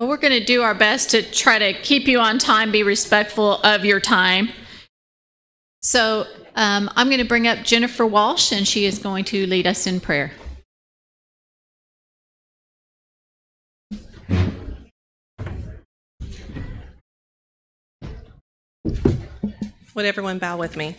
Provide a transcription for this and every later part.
Well, we're going to do our best to try to keep you on time, be respectful of your time. So I'm going to bring up Jennifer Walsh, and she is going to lead us in prayer. Would everyone bow with me?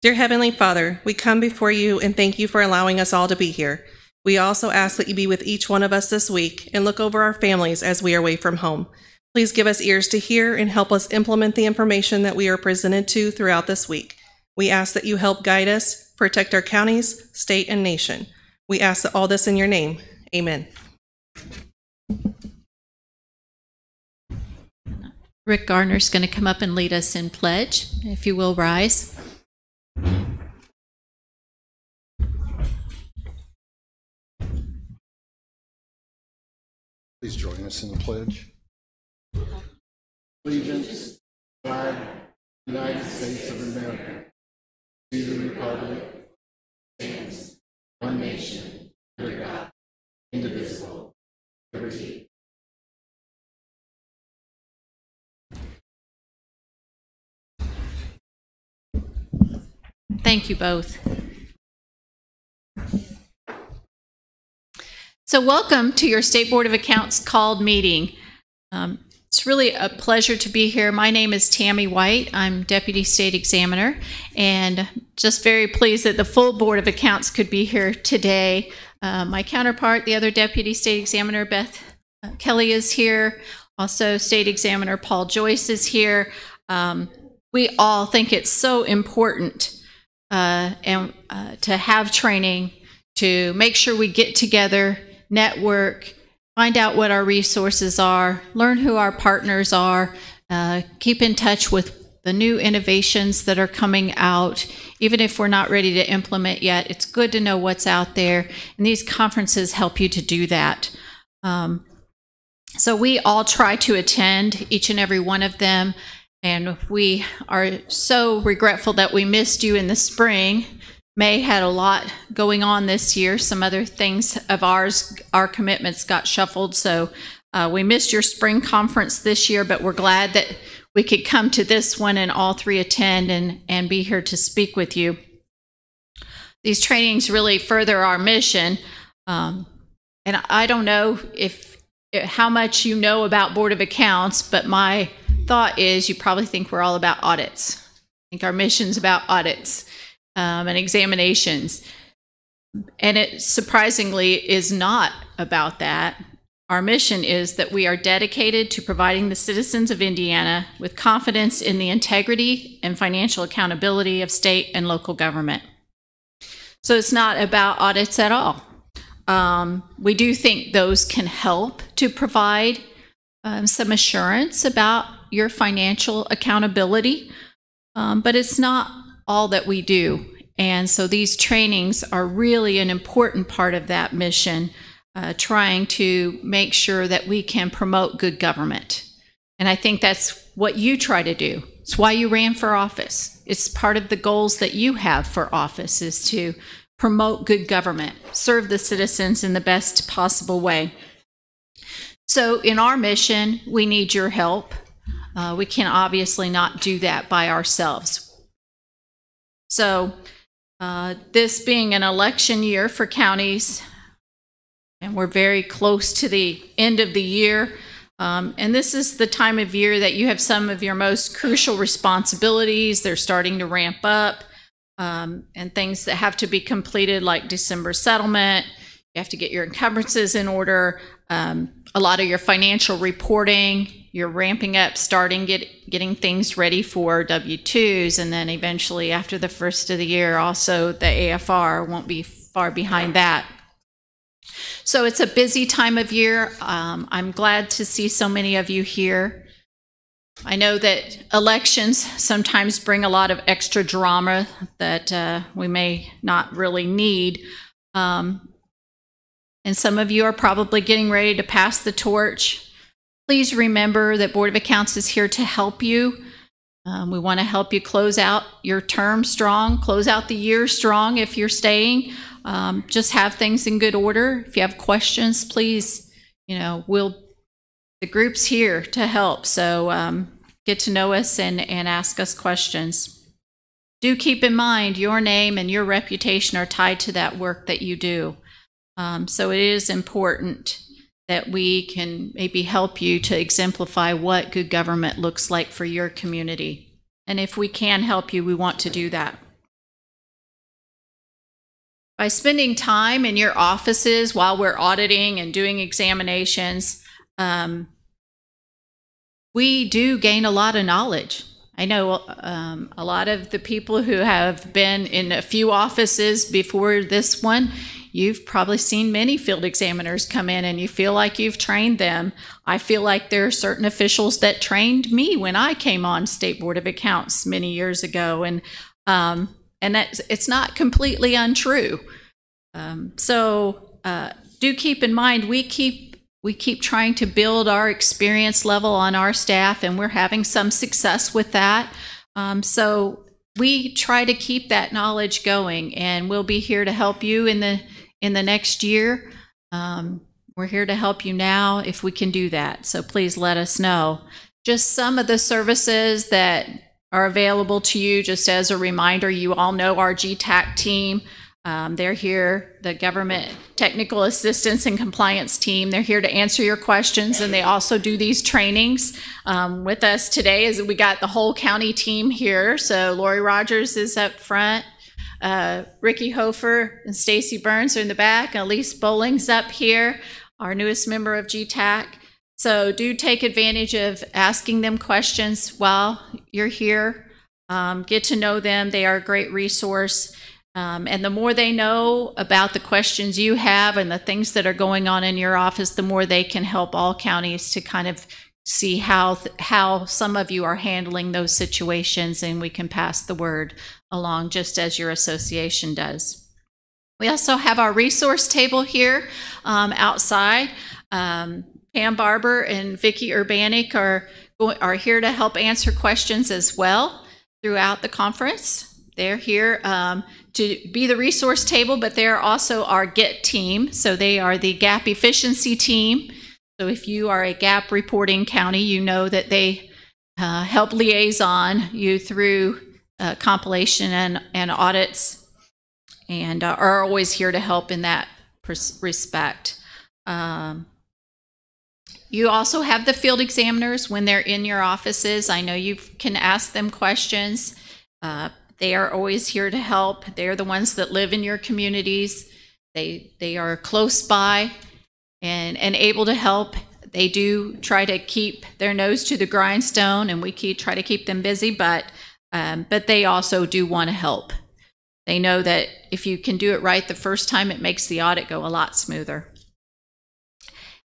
Dear Heavenly Father, we come before you and thank you for allowing us all to be here. We also ask that you be with each one of us this week and look over our families as we are away from home. Please give us ears to hear and help us implement the information that we are presented to throughout this week. We ask that you help guide us, protect our counties, state, and nation. We ask that all this in your name. Amen. Rick Garner's going to come up and lead us in pledge. If you will, rise. Please join us in the pledge. Allegiance to the flag of the United States of America, to the republic, stands one nation, under God, indivisible, with liberty. Thank you both. So welcome to your State Board of Accounts called meeting. It's really a pleasure to be here. My name is Tammy White. I'm Deputy State Examiner, and just very pleased that the full Board of Accounts could be here today. My counterpart, the other Deputy State Examiner, Beth Kelly, is here. Also, State Examiner Paul Joyce is here. We all think it's so important to have training, to make sure we get together, network, find out what our resources are, learn who our partners are, keep in touch with the new innovations that are coming out. Even if we're not ready to implement yet, it's good to know what's out there, and these conferences help you to do that. So we all try to attend each and every one of them, and we are so regretful that we missed you in the spring. May had a lot going on this year. Some other things of ours, our commitments got shuffled, so we missed your spring conference this year, but we're glad that we could come to this one and all three attend and be here to speak with you. These trainings really further our mission, and I don't know how much you know about Board of Accounts, but my thought is you probably think we're all about audits. I think our mission's about audits and examinations. And it surprisingly is not about that. Our mission is that we are dedicated to providing the citizens of Indiana with confidence in the integrity and financial accountability of state and local government. So it's not about audits at all. We do think those can help to provide some assurance about your financial accountability, but it's not all that we do. And so these trainings are really an important part of that mission, trying to make sure that we can promote good government. And I think that's what you try to do. It's why you ran for office. It's part of the goals that you have for office, is to promote good government, serve the citizens in the best possible way. So in our mission, we need your help. We can obviously not do that by ourselves. So this being an election year for counties, and we're very close to the end of the year, and this is the time of year that you have some of your most crucial responsibilities. They're starting to ramp up, and things that have to be completed, like December settlement. You have to get your encumbrances in order. A lot of your financial reporting, you're ramping up, starting getting things ready for W-2s, and then eventually after the first of the year, also the AFR won't be far behind that. So it's a busy time of year. I'm glad to see so many of you here. I know that elections sometimes bring a lot of extra drama that we may not really need. And some of you are probably getting ready to pass the torch. Please remember that Board of Accounts is here to help you. We want to help you close out your term strong, close out the year strong if you're staying. Just have things in good order. If you have questions, please, we'll the group's here to help. So get to know us and ask us questions. Do keep in mind your name and your reputation are tied to that work that you do. So it is important that we can maybe help you to exemplify what good government looks like for your community. And if we can help you, we want to do that. By spending time in your offices while we're auditing and doing examinations, we do gain a lot of knowledge. I know a lot of the people who have been in a few offices before this one, you've probably seen many field examiners come in and you feel like you've trained them. I feel like there are certain officials that trained me when I came on State Board of Accounts many years ago, and it's not completely untrue. So do keep in mind, we keep trying to build our experience level on our staff, and we're having some success with that. So we try to keep that knowledge going, and we'll be here to help you in the next year. We're here to help you now if we can do that. So please let us know. Just some of the services that are available to you, just as a reminder, you all know our GTAC team. They're here, the Government Technical Assistance and Compliance Team. They're here to answer your questions, and they also do these trainings. With us today is we got the whole county team here. So Lori Rogers is up front. Ricky Hofer and Stacy Burns are in the back. Elise Bowling's up here, our newest member of GTAC. So do take advantage of asking them questions while you're here. Get to know them. They are a great resource. And the more they know about the questions you have and the things that are going on in your office, the more they can help all counties to kind of see how some of you are handling those situations, and we can pass the word along just as your association does. We also have our resource table here outside. Pam Barber and Vicki Urbanik are here to help answer questions as well throughout the conference. They're here to be the resource table, but they're also our GET team. So they are the gap efficiency team. So if you are a gap reporting county, you know that they help liaison you through compilation and audits, and are always here to help in that respect. You also have the field examiners when they're in your offices. I know you can ask them questions. They are always here to help. They're the ones that live in your communities. They are close by and able to help. They do try to keep their nose to the grindstone, and we try to keep them busy, but they also do want to help. They know that if you can do it right the first time, it makes the audit go a lot smoother.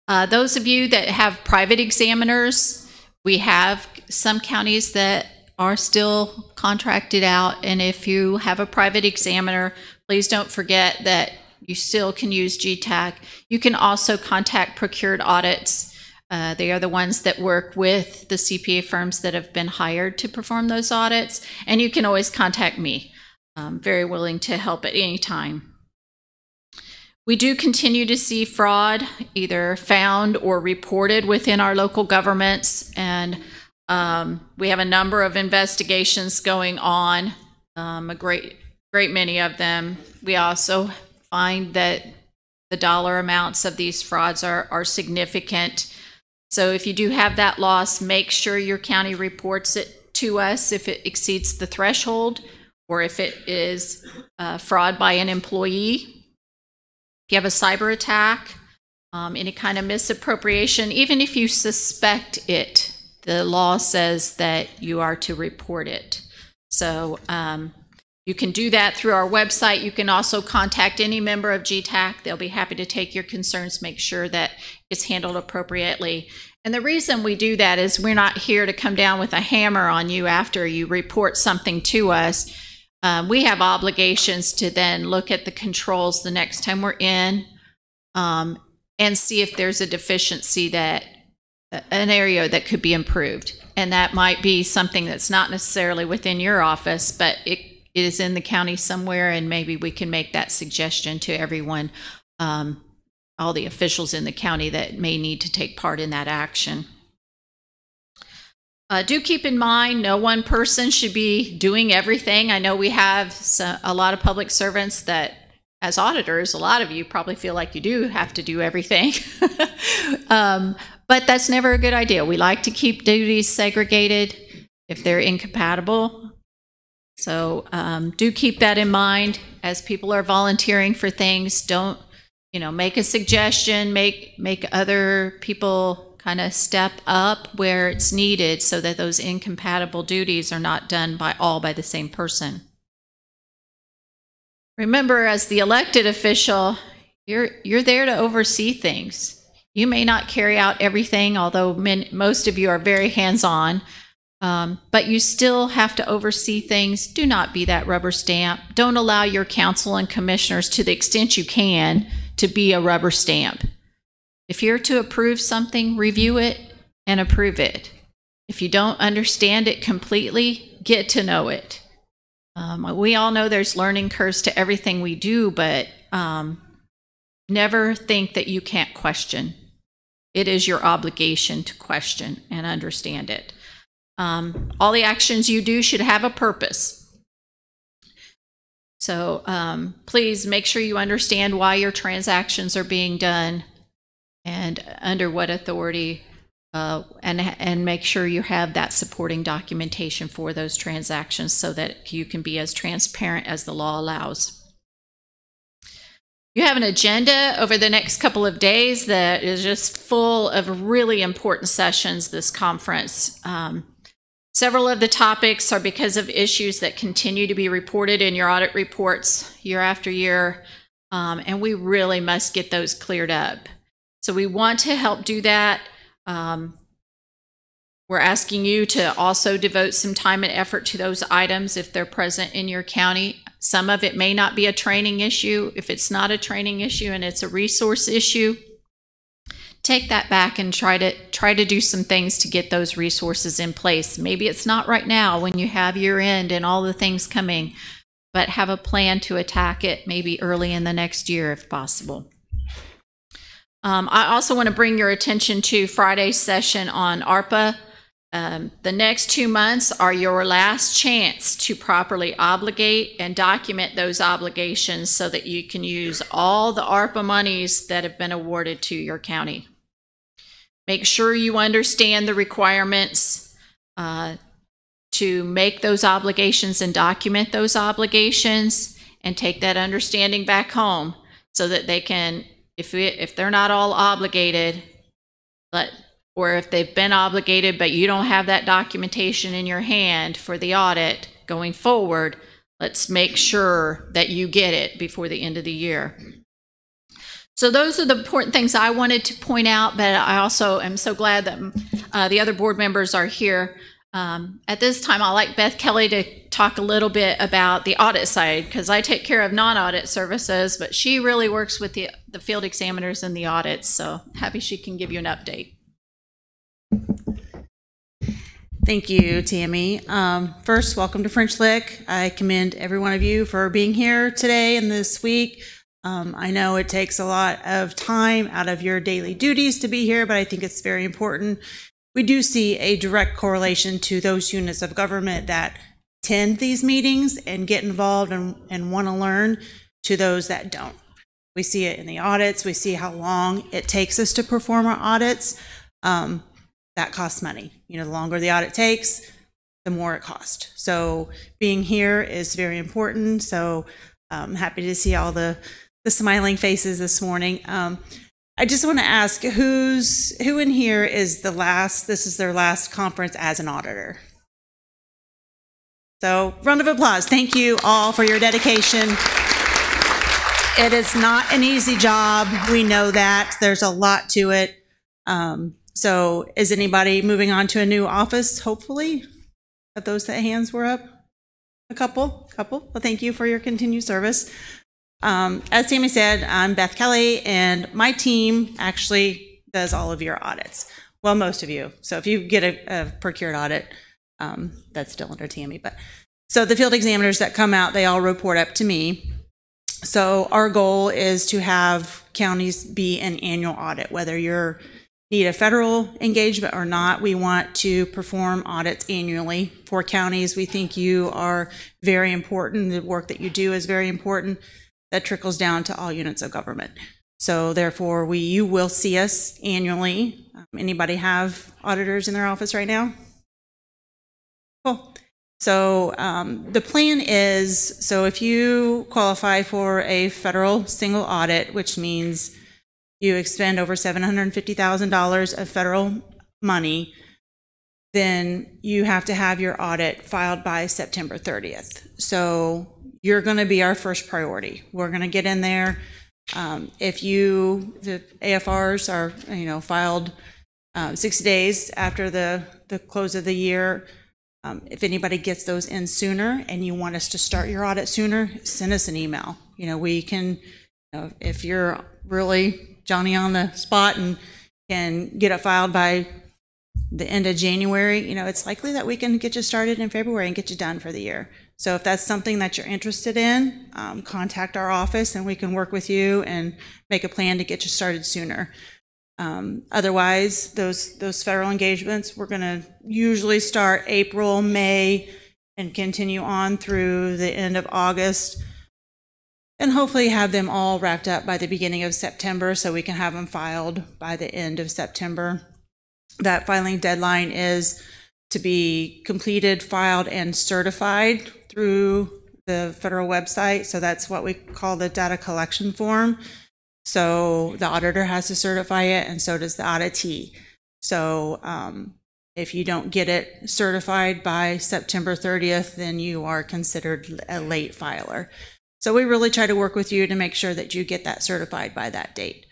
Those of you that have private examiners, we have some counties that are still contracted out, and if you have a private examiner, please don't forget that you still can use GTAC. You can also contact Procured Audits. They are the ones that work with the CPA firms that have been hired to perform those audits, and you can always contact me. I'm very willing to help at any time. We do continue to see fraud either found or reported within our local governments, and we have a number of investigations going on, a great many of them. We also find that the dollar amounts of these frauds are significant. So if you do have that loss, make sure your county reports it to us if it exceeds the threshold, or if it is fraud by an employee. If you have a cyber attack, any kind of misappropriation, even if you suspect it, the law says that you are to report it. So you can do that through our website. You can also contact any member of GTAC. They'll be happy to take your concerns, make sure that it's handled appropriately. And the reason we do that is we're not here to come down with a hammer on you after you report something to us. We have obligations to then look at the controls the next time we're in and see if there's a deficiency, an area that could be improved. And that might be something that's not necessarily within your office, but it is in the county somewhere, and maybe we can make that suggestion to everyone on all the officials in the county that may need to take part in that action. Do keep in mind, no one person should be doing everything. I know we have a lot of public servants that, as auditors, a lot of you probably feel like you do have to do everything. But that's never a good idea. We like to keep duties segregated if they're incompatible. So do keep that in mind as people are volunteering for things. Don't, make a suggestion, make other people kind of step up where it's needed so that those incompatible duties are not done by the same person. Remember, as the elected official, you're there to oversee things. You may not carry out everything, although most of you are very hands-on, but you still have to oversee things. Do not be that rubber stamp. Don't allow your council and commissioners, to the extent you can, to be a rubber stamp. If you're to approve something, review it and approve it. If you don't understand it completely, get to know it. We all know there's learning curves to everything we do, but never think that you can't question. It is your obligation to question and understand it. All the actions you do should have a purpose. So please make sure you understand why your transactions are being done and under what authority, and make sure you have that supporting documentation for those transactions so that you can be as transparent as the law allows. You have an agenda over the next couple of days that is just full of really important sessions this conference. Several of the topics are because of issues that continue to be reported in your audit reports year after year, and we really must get those cleared up. So we want to help do that. We're asking you to also devote some time and effort to those items if they're present in your county. Some of it may not be a training issue. If it's not a training issue and it's a resource issue, take that back and try to do some things to get those resources in place. Maybe it's not right now when you have year end and all the things coming, but have a plan to attack it maybe early in the next year if possible. I also want to bring your attention to Friday's session on ARPA. The next 2 months are your last chance to properly obligate and document those obligations so that you can use all the ARPA monies that have been awarded to your county. Make sure you understand the requirements to make those obligations and document those obligations, and take that understanding back home so that they can, if they're not all obligated, or if they've been obligated but you don't have that documentation in your hand for the audit going forward, let's make sure that you get it before the end of the year. So those are the important things I wanted to point out, but I also am so glad that the other board members are here. At this time, I'd like Beth Kelly to talk a little bit about the audit side, because I take care of non-audit services, but she really works with the field examiners and the audits, so happy she can give you an update. Thank you, Tammy. First, welcome to French Lick. I commend every one of you for being here today and this week. I know it takes a lot of time out of your daily duties to be here, but I think it's very important. We do see a direct correlation to those units of government that attend these meetings and get involved and want to learn, to those that don't. We see it in the audits. We see how long it takes us to perform our audits. That costs money. The longer the audit takes, the more it costs. So being here is very important. So I'm happy to see all the smiling faces this morning. I just want to ask, who in here is this is their last conference as an auditor? So round of applause. Thank you all for your dedication. It is not an easy job. We know that. There's a lot to it. So is anybody moving on to a new office, hopefully? Of those that hands were up? A couple? Well, thank you for your continued service. As Tammy said, I'm Beth Kelly, and my team actually does all of your audits. Well, most of you. So if you get a procured audit, that's still under Tammy. So the field examiners that come out, they all report up to me. So our goal is to counties be an annual audit, whether you're need a federal engagement or not. We want to perform audits annually for counties. We think you are very important. The work that you do is very important. That trickles down to all units of government. So therefore, you will see us annually. Anybody have auditors in their office right now? Cool. So the plan is, so if you qualify for a federal single audit, which means you expend over $750,000 of federal money, then you have to have your audit filed by September 30th. So you're going to be our first priority. We're going to get in there. If the AFRs are, filed 60 days after the close of the year, if anybody gets those in sooner and you want us to start your audit sooner, send us an email. We can, if you're really Johnny on the spot and can get it filed by the end of January, it's likely that we can get you started in February and get you done for the year. So if that's something that you're interested in, contact our office and we can work with you and make a plan to get you started sooner. Otherwise, those federal engagements, we're going to usually start April, May, and continue on through the end of August, and hopefully have them all wrapped up by the beginning of September so we can have them filed by the end of September. That filing deadline is to be completed, filed, and certified through the federal website. So that's what we call the data collection form. So the auditor has to certify it, and so does the auditee. So if you don't get it certified by September 30th, then you are considered a late filer. So we really try to work with you to make sure that you get that certified by that date.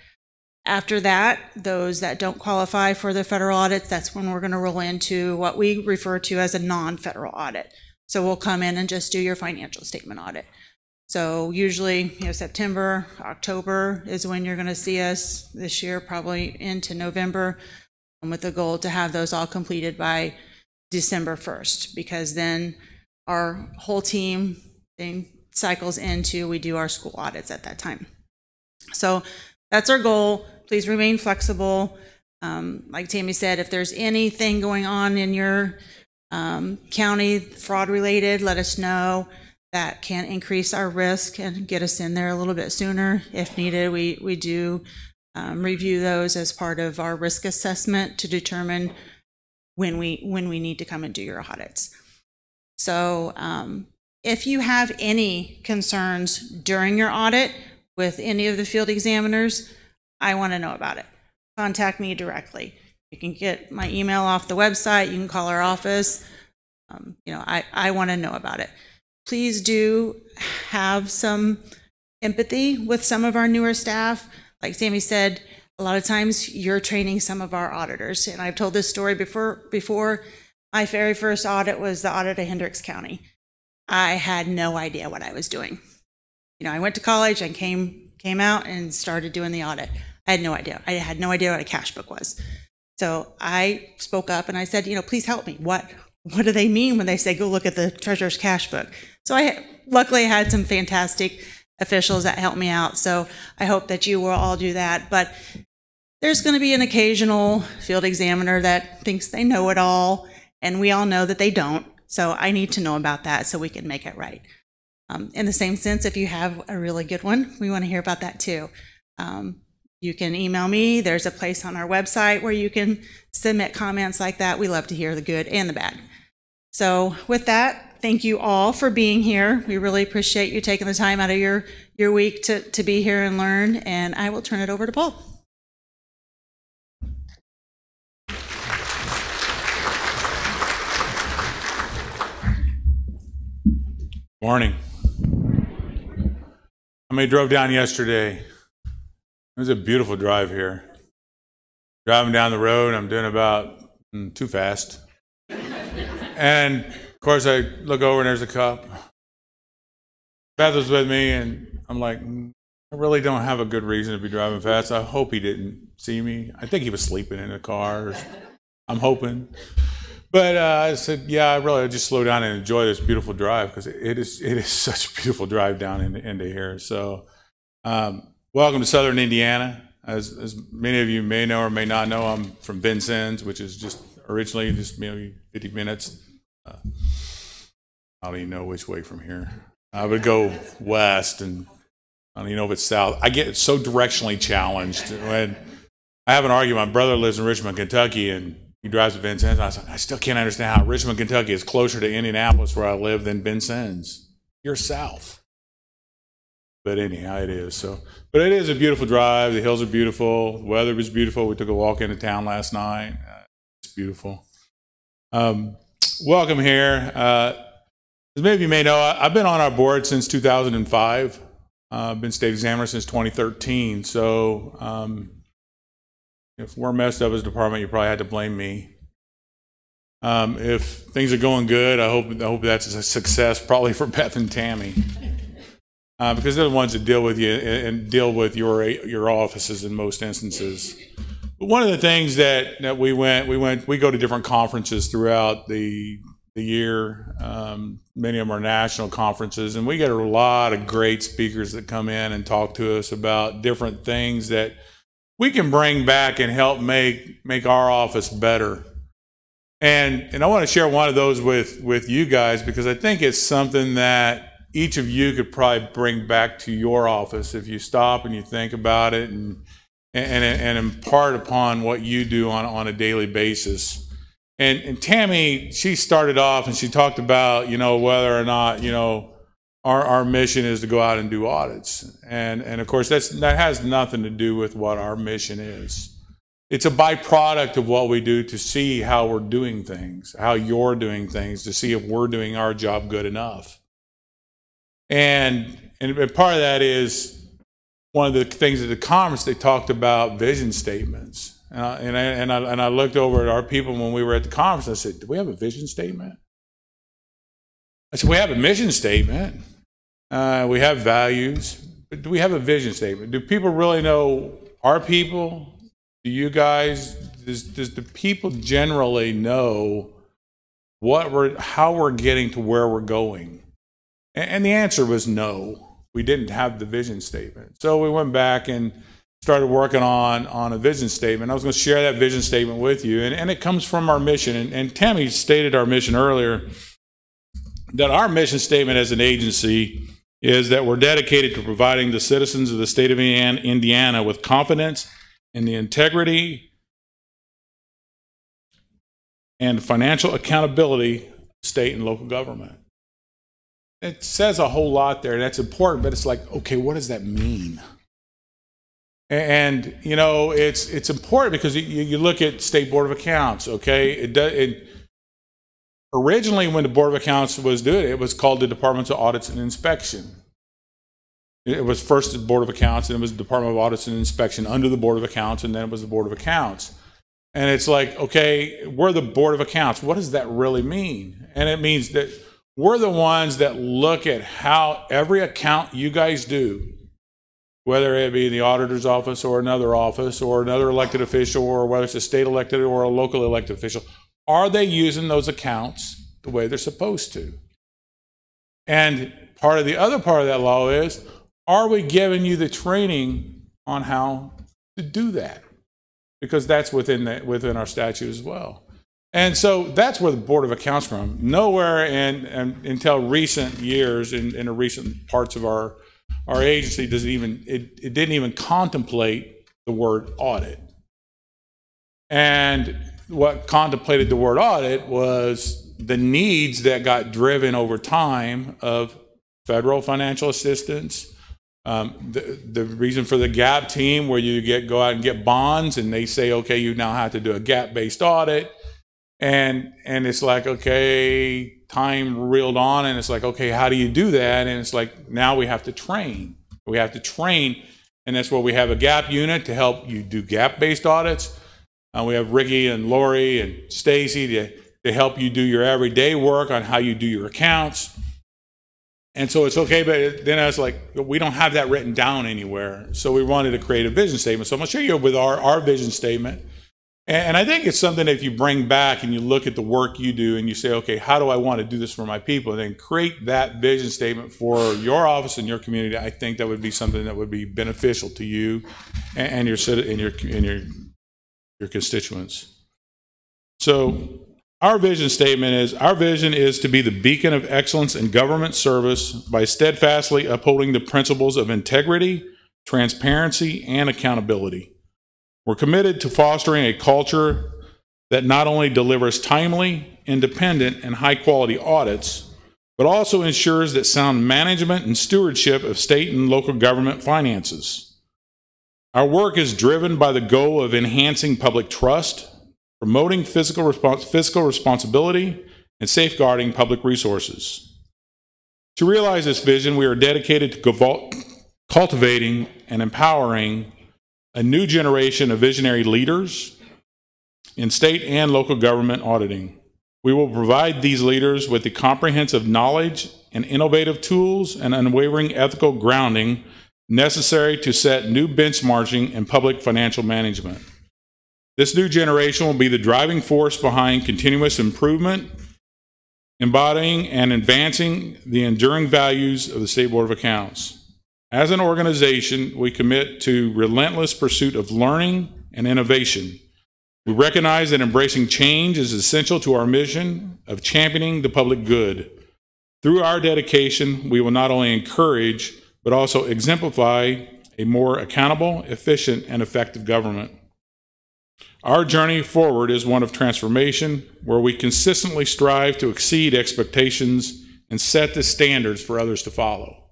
After that, those that don't qualify for the federal audits, that's when we're going to roll into what we refer to as a non-federal audit. So we'll come in and just do your financial statement audit. So usually, September, October is when you're going to see us this year, probably into November, and with the goal to have those all completed by December 1st, because then our whole team cycles into, we do our school audits at that time. So that's our goal. Please remain flexible. Like Tammy said, if there's anything going on in your county fraud related, let us know. That can increase our risk and get us in there a little bit sooner. If needed, we do review those as part of our risk assessment to determine when we need to come and do your audits. So if you have any concerns during your audit with any of the field examiners, I want to know about it. Contact me directly. You can get my email off the website. You can call our office. I want to know about it. Please do have some empathy with some of our newer staff. Like Sammy said, a lot of times you're training some of our auditors. And I've told this story before. My very first audit was the audit of Hendricks County. I had no idea what I was doing. I went to college and came out and started doing the audit. I had no idea. I had no idea what a cash book was. So I spoke up and I said, please help me. What do they mean when they say, go look at the treasurer's cash book? So luckily I had some fantastic officials that helped me out. So I hope that you will all do that. But there's going to be an occasional field examiner that thinks they know it all, and we all know that they don't. So I need to know about that so we can make it right. In the same sense, if you have a really good one, we want to hear about that too. You can email me. There's a place on our website where you can submit comments like that. We love to hear the good and the bad. So with that, thank you all for being here. We really appreciate you taking the time out of your week to be here and learn. And I will turn it over to Paul. Morning. I drove down yesterday. It was a beautiful drive here. Driving down the road, I'm doing about too fast. And of course I look over and there's a cop. Beth was with me and I'm like, I really don't have a good reason to be driving fast. I hope he didn't see me. I think he was sleeping in the car. I'm hoping. But I said, yeah, I really just slow down and enjoy this beautiful drive because it is such a beautiful drive down into here. So what Welcome to Southern Indiana. As many of you may know or may not know, I'm from Vincennes, which is just originally just maybe 50 minutes. I don't even know which way from here. I would go west, and I don't even know if it's south. I get so directionally challenged. When I have an argument, my brother lives in Richmond, Kentucky, and he drives to Vincennes. I still can't understand how Richmond, Kentucky is closer to Indianapolis, where I live, than Vincennes. You're south. But anyhow, it is. But it is a beautiful drive. The hills are beautiful. The weather was beautiful. We took a walk into town last night. It's beautiful. Welcome here. As many of you may know, I've been on our board since 2005. I've been state examiner since 2013. So if we're messed up as a department, you probably had to blame me. If things are going good, I hope that's a success, probably for Beth and Tammy, because they're the ones that deal with you and deal with your offices in most instances. But one of the things that we go to different conferences throughout the year. Many of them are national conferences, and we get a lot of great speakers that come in and talk to us about different things that we can bring back and help make our office better. And I want to share one of those with you guys, because I think it's something that each of you could probably bring back to your office if you stop and you think about it and impart upon what you do on a daily basis. And Tammy, she started off and she talked about, whether or not, our mission is to go out and do audits. And of course, that has nothing to do with what our mission is. It's a byproduct of what we do to see how we're doing things, how you're doing things, to see if we're doing our job good enough. And part of that is one of the things at the conference, they talked about vision statements. And I looked over at our people when we were at the conference. I said, do we have a vision statement? I said, we have a mission statement. We have values. But do we have a vision statement? Do people really know our people? Do you guys? Does the people generally know how we're getting to where we're going? And the answer was no. We didn't have the vision statement. So we went back and started working on a vision statement. I was going to share that vision statement with you, and it comes from our mission. And Tammy stated our mission earlier, that our mission statement as an agency is that we're dedicated to providing the citizens of the state of Indiana with confidence in the integrity and financial accountability of state and local government. It says a whole lot there, and that's important, but it's like, okay, what does that mean? And it's important because you look at State Board of Accounts. Okay, originally when the Board of Accounts was doing it, it was called the Department of Audits and Inspection. It was first the Board of Accounts, and it was the Department of Audits and Inspection under the Board of Accounts, and then it was the Board of Accounts. And it's like, okay, we're the Board of Accounts. What does that really mean? And it means that we're the ones that look at how every account you guys do, whether it be in the auditor's office or another elected official, or whether it's a state elected or a local elected official, are they using those accounts the way they're supposed to? And the other part of that law is, are we giving you the training on how to do that? Because that's within our statute as well. And so that's where the Board of Accounts comes from. Nowhere until recent years, in the recent parts of our agency, it didn't even contemplate the word audit. And what contemplated the word audit was the needs that got driven over time of federal financial assistance, the reason for the GAP team, where you go out and get bonds, and they say, okay, you now have to do a GAP-based audit. And it's like, okay, time reeled on, and it's like, okay, how do you do that? And it's like, now we have to train. We have to train, and that's where we have a GAP unit to help you do GAP-based audits. We have Ricky and Lori and Stacy to help you do your everyday work on how you do your accounts. And so it's okay, but then I was like, we don't have that written down anywhere. So we wanted to create a vision statement. So I'm going to show you with our vision statement. And I think it's something that if you bring back and you look at the work you do and you say, okay, how do I want to do this for my people? And then create that vision statement for your office and your community. I think that would be something that would be beneficial to you and your constituents. So our vision statement is, our vision is to be the beacon of excellence in government service by steadfastly upholding the principles of integrity, transparency, and accountability. We're committed to fostering a culture that not only delivers timely, independent, and high-quality audits, but also ensures that sound management and stewardship of state and local government finances. Our work is driven by the goal of enhancing public trust, promoting fiscal responsibility, and safeguarding public resources. To realize this vision, we are dedicated to cultivating and empowering a new generation of visionary leaders in state and local government auditing. We will provide these leaders with the comprehensive knowledge and innovative tools and unwavering ethical grounding necessary to set new benchmarking in public financial management. This new generation will be the driving force behind continuous improvement, embodying and advancing the enduring values of the State Board of Accounts. As an organization, we commit to relentless pursuit of learning and innovation. We recognize that embracing change is essential to our mission of championing the public good. Through our dedication, we will not only encourage, but also exemplify a more accountable, efficient, and effective government. Our journey forward is one of transformation, where we consistently strive to exceed expectations and set the standards for others to follow.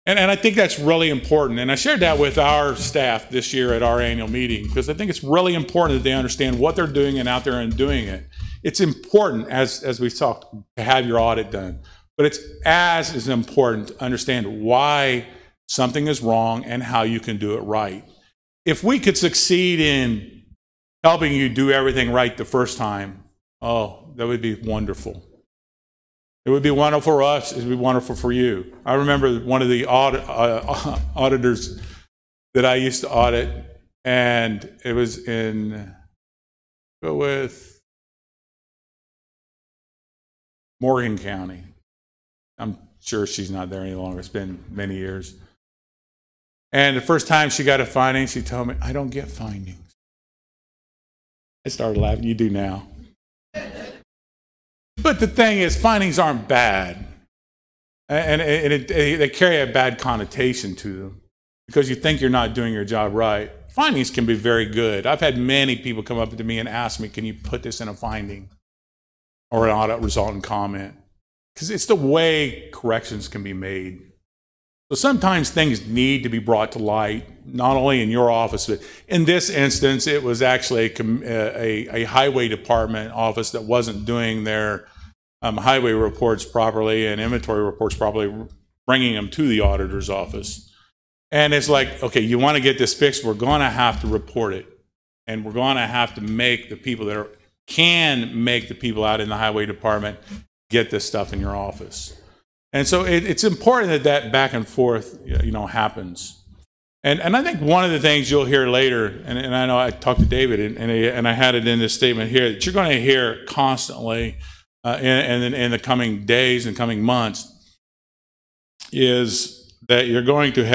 And I think that's really important. And I shared that with our staff this year at our annual meeting, because I think it's really important that they understand what they're doing and out there and doing it. It's important, as we've talked, to have your audit done. But it's as important to understand why something is wrong and how you can do it right. If we could succeed in helping you do everything right the first time, oh, that would be wonderful. It would be wonderful for us. It would be wonderful for you. I remember one of the auditors that I used to audit, and it was in, go with Morgan County. I'm sure she's not there any longer. It's been many years. And the first time she got a finding, she told me, I don't get findings. I started laughing. You do now. But the thing is, findings aren't bad. And they carry a bad connotation to them because you think you're not doing your job right. Findings can be very good. I've had many people come up to me and ask me, can you put this in a finding or an audit result and comment? Because it's the way corrections can be made. So sometimes things need to be brought to light, not only in your office, but in this instance, it was actually a highway department office that wasn't doing their highway reports properly and inventory reports properly, bringing them to the auditor's office. And it's like, okay, you want to get this fixed, we're going to have to report it. And we're going to have to make the people that can make the people out in the highway department get this stuff in your office. And so it's important that that back and forth, happens. And I think one of the things you'll hear later, and I know I talked to David, and I had it in this statement here, that you're going to hear constantly in the coming days and coming months, is that you're going to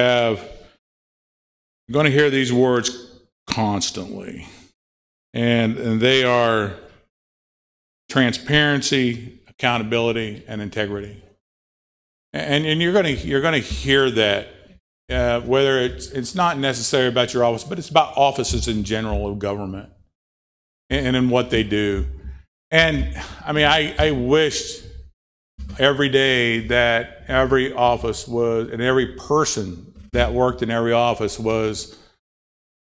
hear these words constantly. And they are transparency, accountability, and integrity. And you're going to hear that, whether it's not necessarily about your office, but it's about offices in general of government and in what they do. And I mean, I wished every day that every office was, and every person that worked in every office was,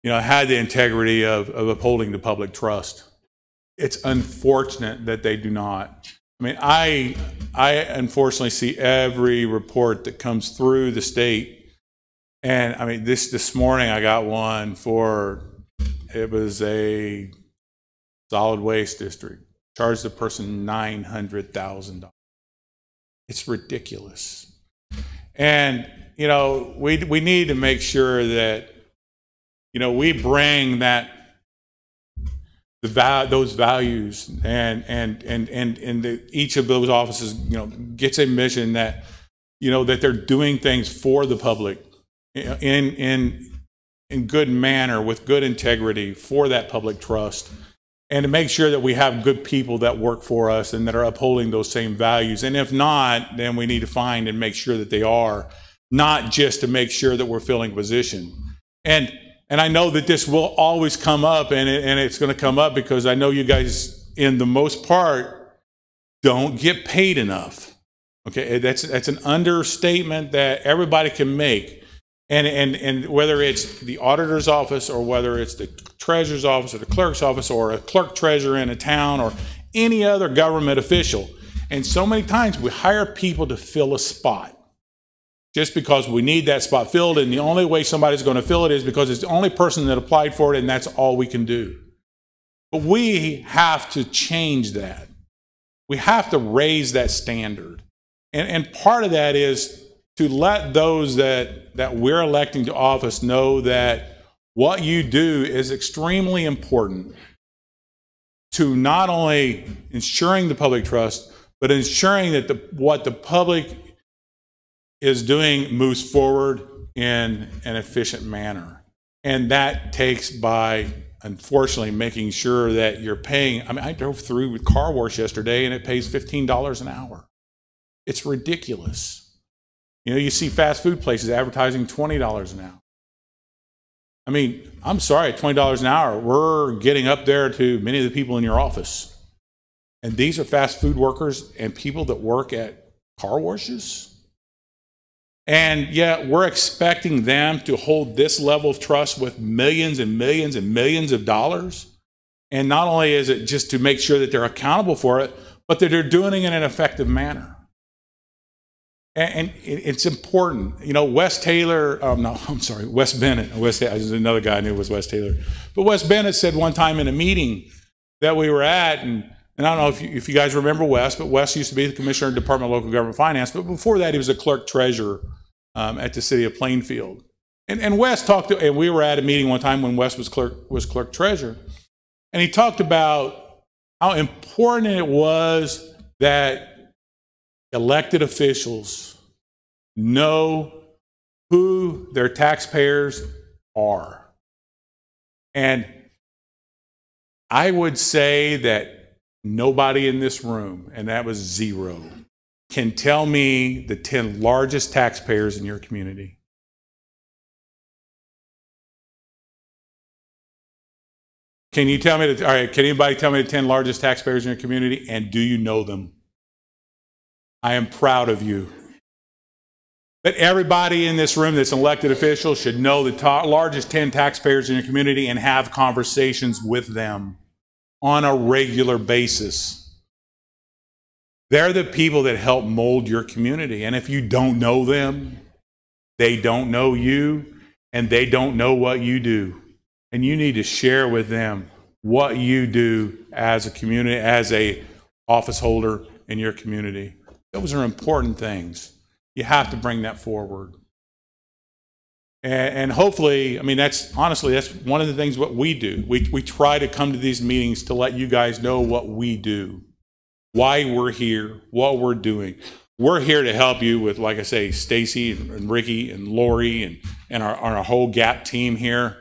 had the integrity of upholding the public trust. It's unfortunate that they do not. I mean, I unfortunately see every report that comes through the state. And I mean, this morning I got one it was a solid waste district. Charged the person $900,000. It's ridiculous. And, we need to make sure that, we bring that those values, and each of those offices, gets a mission that, that they're doing things for the public in good manner, with good integrity, for that public trust, and to make sure that we have good people that work for us and that are upholding those same values. And if not, then we need to find and make sure that they are, not just to make sure that we're filling position. And I know that this will always come up, and it's going to come up because I know you guys, in the most part, don't get paid enough. Okay, that's an understatement that everybody can make. And whether it's the auditor's office, or whether it's the treasurer's office, or the clerk's office, or a clerk treasurer in a town, or any other government official, and so many times we hire people to fill a spot just because we need that spot filled, and the only way somebody's going to fill it is because it's the only person that applied for it, and that's all we can do. But we have to change that. We have to raise that standard. And part of that is to let those that we're electing to office know that what you do is extremely important to not only ensuring the public trust, but ensuring that what the public is doing moves forward in an efficient manner. And that takes by, unfortunately, making sure that you're paying. I mean, I drove through with car wash yesterday, and it pays $15 an hour. It's ridiculous. You see fast food places advertising $20 an hour. I mean, I'm sorry, at $20 an hour, we're getting up there to many of the people in your office. And these are fast food workers and people that work at car washes. And yet we're expecting them to hold this level of trust with millions and millions and millions of dollars. And not only is it just to make sure that they're accountable for it, but that they're doing it in an effective manner. And it's important. Wes Taylor, Wes Bennett. There's another guy I knew was Wes Taylor. But Wes Bennett said one time in a meeting that we were at, and I don't know if you guys remember Wes, but Wes used to be the commissioner of the Department of Local Government Finance. But before that, he was a clerk treasurer at the city of Plainfield. And Wes talked to, and we were at a meeting one time when Wes was clerk treasurer, and he talked about how important it was that elected officials know who their taxpayers are. And I would say that nobody in this room, and that was zero, can tell me the 10 largest taxpayers in your community. Can you tell me, all right, can anybody tell me the 10 largest taxpayers in your community, and do you know them? I am proud of you. But everybody in this room that's an elected official should know the largest 10 taxpayers in your community and have conversations with them on a regular basis. They're the people that help mold your community. And if you don't know them, they don't know you, and they don't know what you do. And you need to share with them what you do as a community, as a office holder in your community. Those are important things. You have to bring that forward. And hopefully, I mean, that's one of the things what we do. We try to come to these meetings to let you guys know what we do, why we're here, what we're doing. We're here to help you with, like I say, Stacy and Ricky and Lori and our whole GAP team here.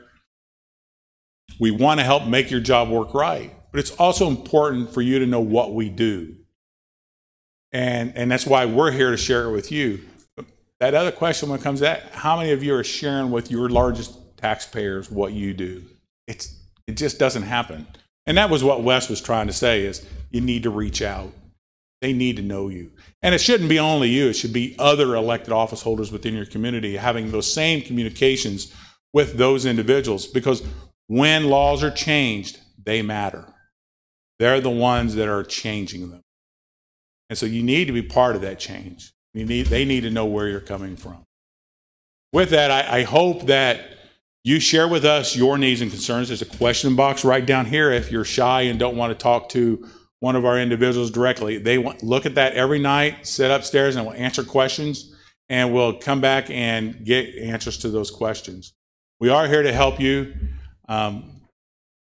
We want to help make your job work right. But it's also important for you to know what we do. And that's why we're here to share it with you. That other question when it comes to that, how many of you are sharing with your largest taxpayers what you do? It just doesn't happen. And that was what Wes was trying to say, is you need to reach out. They need to know you. And it shouldn't be only you. It should be other elected office holders within your community having those same communications with those individuals, because when laws are changed, they matter. They're the ones that are changing them. And so you need to be part of that change. They need to know where you're coming from. With that, I hope that you share with us your needs and concerns. There's a question box right down here if you're shy and don't want to talk to one of our individuals directly. Look at that every night, sit upstairs, and we'll answer questions, and we'll come back and get answers to those questions. We are here to help you.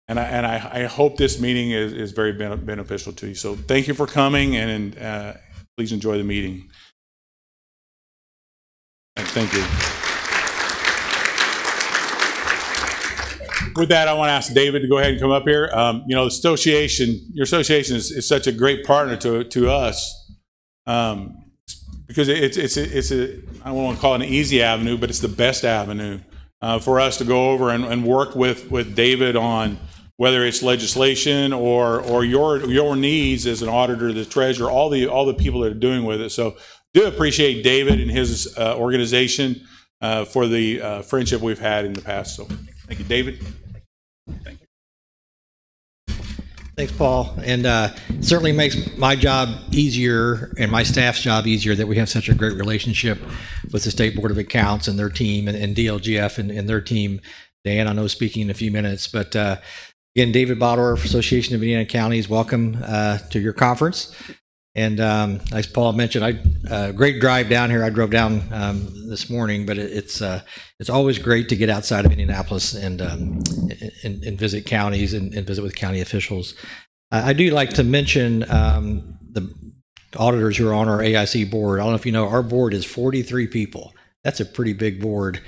And I hope this meeting is very beneficial to you. So thank you for coming, and please enjoy the meeting. Thank you. With that, I want to ask David to go ahead and come up here. You know, the association, your association is such a great partner to us, because it's a I don't want to call it an easy avenue, but it's the best avenue for us to go over and work with David on whether it's legislation or your needs as an auditor, the treasurer, all the people that are doing with it. So do appreciate David and his organization for the friendship we've had in the past. So thank you, David. Thank you. Thanks, Paul. And it certainly makes my job easier and my staff's job easier that we have such a great relationship with the State Board of Accounts and their team, and DLGF and their team. Dan, I know, speaking in a few minutes. But again, David Bottorff, Association of Indiana Counties, welcome to your conference. And as Paul mentioned, great drive down here. I drove down this morning, but it's always great to get outside of Indianapolis and visit counties and visit with county officials. I do like to mention the auditors who are on our AIC board. I don't know if you know, our board is 43 people. That's a pretty big board,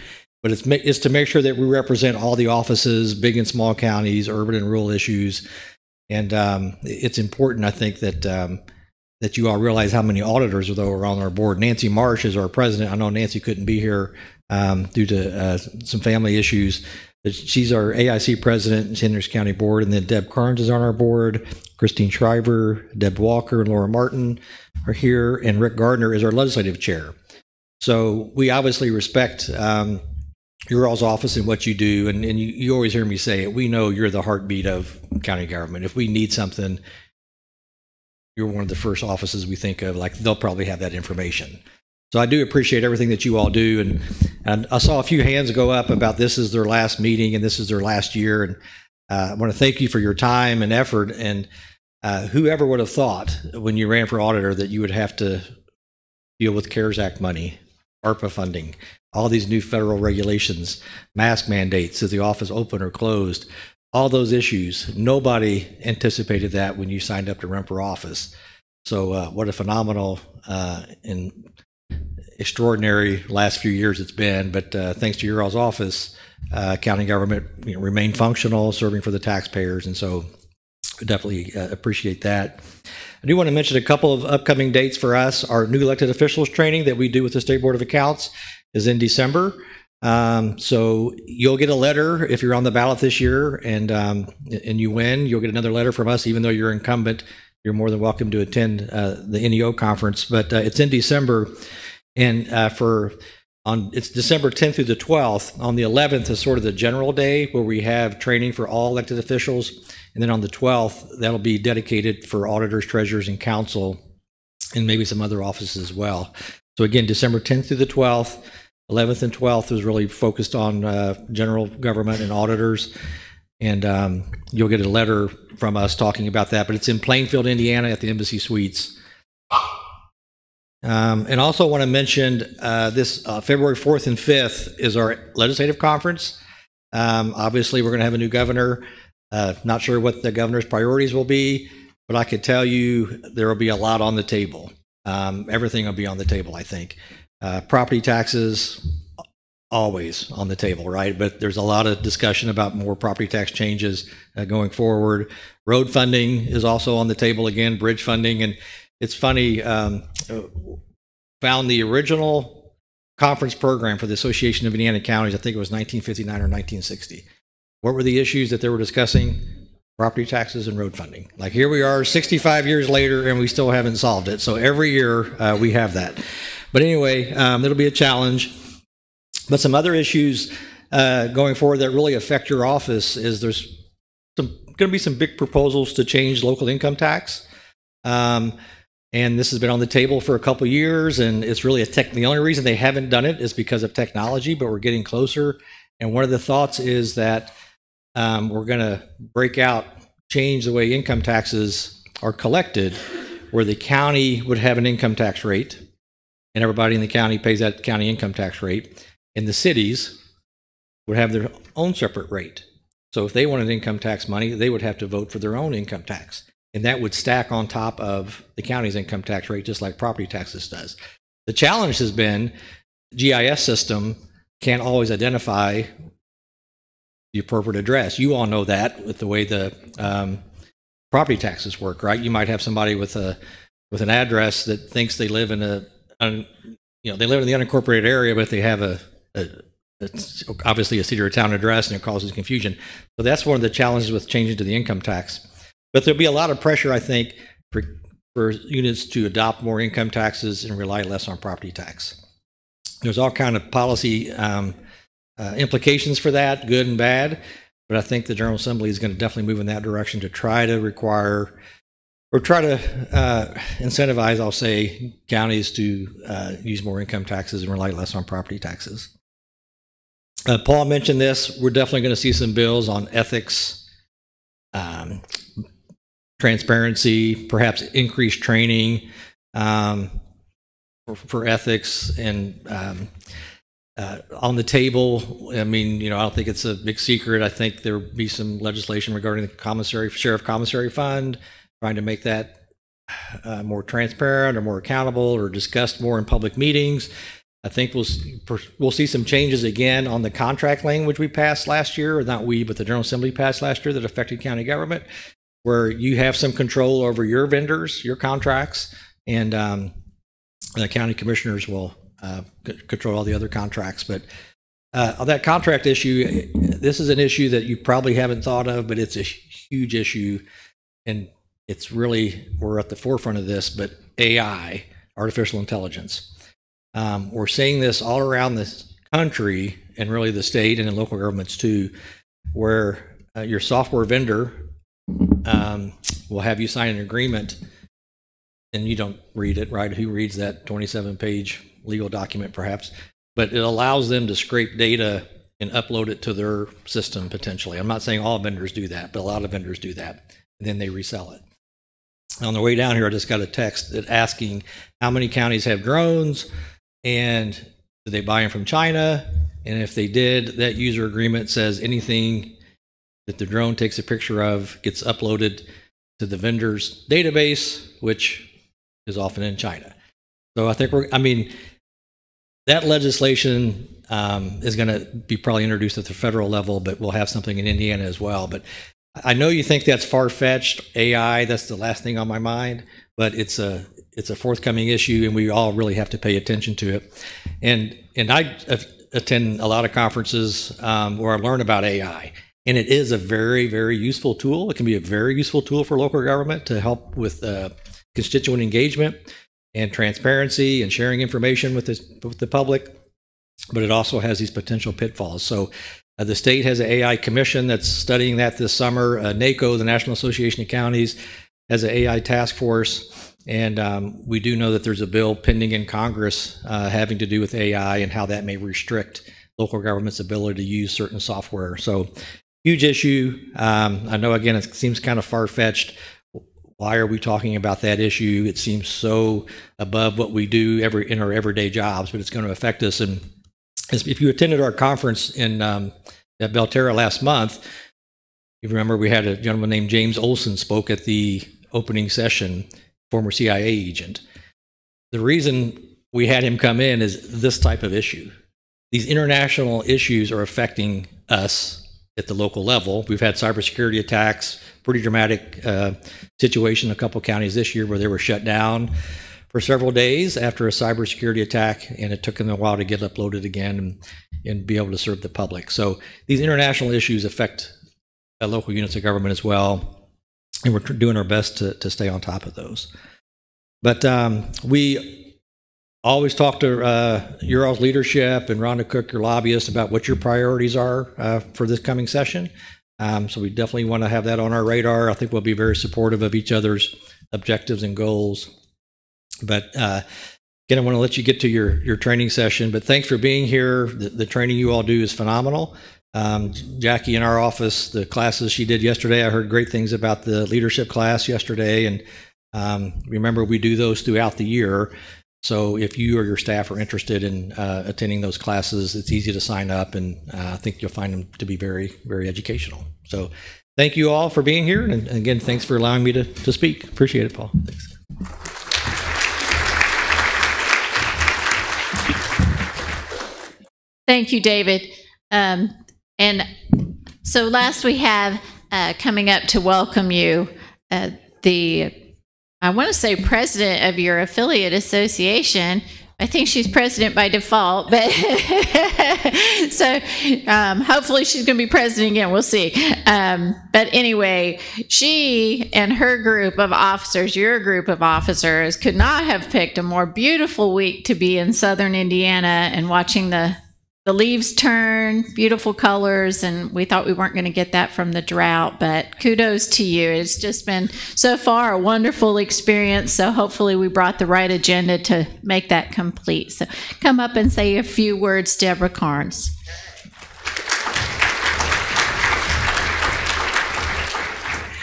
but it's to make sure that we represent all the offices, big and small counties, urban and rural issues, and it's important, I think, that you all realize how many auditors are on our board. Nancy Marsh is our president. I know Nancy couldn't be here due to some family issues, but she's our AIC president, Sanders County Board. And then Deb Carnes is on our board. Christine Shriver, Deb Walker, and Laura Martin are here. And Rick Gardner is our legislative chair. So we obviously respect your all's office and what you do. And you always hear me say it. We know you're the heartbeat of county government. If we need something, you're one of the first offices we think of, like they'll probably have that information. So I do appreciate everything that you all do. And I saw a few hands go up about this is their last meeting and this is their last year. And I want to thank you for your time and effort. And whoever would have thought when you ran for auditor that you would have to deal with CARES Act money, ARPA funding, all these new federal regulations, mask mandates, is the office open or closed? All those issues, nobody anticipated that when you signed up to run for office. So what a phenomenal and extraordinary last few years it's been. But thanks to your all's office, county government remained functional, serving for the taxpayers. And so we definitely appreciate that. I do want to mention a couple of upcoming dates for us. Our new elected officials training that we do with the State Board of Accounts is in December. So you'll get a letter if you're on the ballot this year and you win. You'll get another letter from us. Even though you're incumbent, you're more than welcome to attend the NEO conference. But it's in December, and it's December 10th through the 12th. On the 11th is sort of the general day where we have training for all elected officials, and then on the 12th that'll be dedicated for auditors, treasurers, and counsel, and maybe some other offices as well. So again, December 10th through the 12th. 11th and 12th is really focused on general government and auditors. And you'll get a letter from us talking about that. But it's in Plainfield, Indiana at the Embassy Suites. And also want to mention this February 4th and 5th is our legislative conference. Obviously, we're going to have a new governor. Not sure what the governor's priorities will be, but I could tell you there will be a lot on the table. Everything will be on the table, I think. Property taxes, always on the table, right? But there's a lot of discussion about more property tax changes going forward. Road funding is also on the table again, bridge funding. And it's funny, found the original conference program for the Association of Indiana Counties, I think it was 1959 or 1960. What were the issues that they were discussing? Property taxes and road funding. Like here we are 65 years later and we still haven't solved it. So every year we have that. But anyway, it'll be a challenge. But some other issues going forward that really affect your office is there's going to be some big proposals to change local income tax. And this has been on the table for a couple of years, and it's really the only reason they haven't done it is because of technology, but we're getting closer. And one of the thoughts is that we're going to change the way income taxes are collected, where the county would have an income tax rate, and everybody in the county pays that county income tax rate, and the cities would have their own separate rate. So if they wanted income tax money, they would have to vote for their own income tax. And that would stack on top of the county's income tax rate, just like property taxes does. The challenge has been GIS system can't always identify the appropriate address. You all know that with the way the property taxes work, right? You might have somebody with an address that thinks they live in they live in the unincorporated area, but they have it's obviously a city or town address, and it causes confusion. So that's one of the challenges with changing to the income tax. But there'll be a lot of pressure, I think, for units to adopt more income taxes and rely less on property tax. There's all kind of policy implications for that, good and bad. But I think the General Assembly is going to definitely move in that direction to try to require or try to incentivize, I'll say, counties to use more income taxes and rely less on property taxes. Paul mentioned this. We're definitely going to see some bills on ethics, transparency, perhaps increased training for ethics, and on the table. I mean, I don't think it's a big secret. I think there'll be some legislation regarding the sheriff commissary fund, trying to make that more transparent or more accountable or discussed more in public meetings. I think we'll see some changes again on the contract language we passed last year, or not we, but the General Assembly passed last year that affected county government, where you have some control over your vendors, your contracts, and the county commissioners will control all the other contracts. But on that contract issue, this is an issue that you probably haven't thought of, but it's a huge issue, and it's really, we're at the forefront of this, but AI, artificial intelligence. We're seeing this all around this country, and really the state and in local governments too, where your software vendor will have you sign an agreement and you don't read it, right? Who reads that 27-page legal document perhaps? But it allows them to scrape data and upload it to their system potentially. I'm not saying all vendors do that, but a lot of vendors do that, and then they resell it. On the way down here, I just got a text that asking how many counties have drones, and did they buy them from China? And if they did, that user agreement says anything that the drone takes a picture of gets uploaded to the vendor's database, which is often in China. So I think that legislation is going to be probably introduced at the federal level, but we'll have something in Indiana as well. But I know you think that's far-fetched, AI, that's the last thing on my mind, but it's a forthcoming issue, and we all really have to pay attention to it. And I attend a lot of conferences where I learn about AI, and it is a very, very useful tool. It can be a very useful tool for local government to help with constituent engagement and transparency and sharing information with the public, but it also has these potential pitfalls. So the state has an AI commission that's studying that this summer. NACO, the National Association of Counties, has an AI task force. And we do know that there's a bill pending in Congress having to do with AI and how that may restrict local government's ability to use certain software. So huge issue. I know, again, it seems kind of far-fetched. Why are we talking about that issue? It seems so above what we do in our everyday jobs, but it's going to affect us. And if you attended our conference at Belterra last month, you remember we had a gentleman named James Olson spoke at the opening session, former CIA agent. The reason we had him come in is this type of issue. These international issues are affecting us at the local level. We've had cybersecurity attacks, pretty dramatic situation in a couple counties this year where they were shut down for several days after a cybersecurity attack, and it took them a while to get uploaded again and be able to serve the public. So these international issues affect local units of government as well, and we're doing our best to stay on top of those. But we always talk to your all's leadership and Rhonda Cook, your lobbyist, about what your priorities are for this coming session. So we definitely want to have that on our radar. I think we'll be very supportive of each other's objectives and goals. But again, I want to let you get to your training session, but thanks for being here. The training you all do is phenomenal. Jackie in our office, the classes she did yesterday, I heard great things about the leadership class yesterday. And remember, we do those throughout the year. So if you or your staff are interested in attending those classes, it's easy to sign up, and I think you'll find them to be very, very educational. So thank you all for being here. And again, thanks for allowing me to speak. Appreciate it, Paul. Thanks. Thank you, David. And so last we have coming up to welcome you, I want to say president of your affiliate association. I think she's president by default, but so hopefully she's going to be president again. We'll see. But anyway, she and her group of officers, your group of officers, could not have picked a more beautiful week to be in southern Indiana and watching the leaves turn, beautiful colors, and we thought we weren't going to get that from the drought, but kudos to you. It's just been so far a wonderful experience, so hopefully we brought the right agenda to make that complete. So come up and say a few words, Deborah Carnes.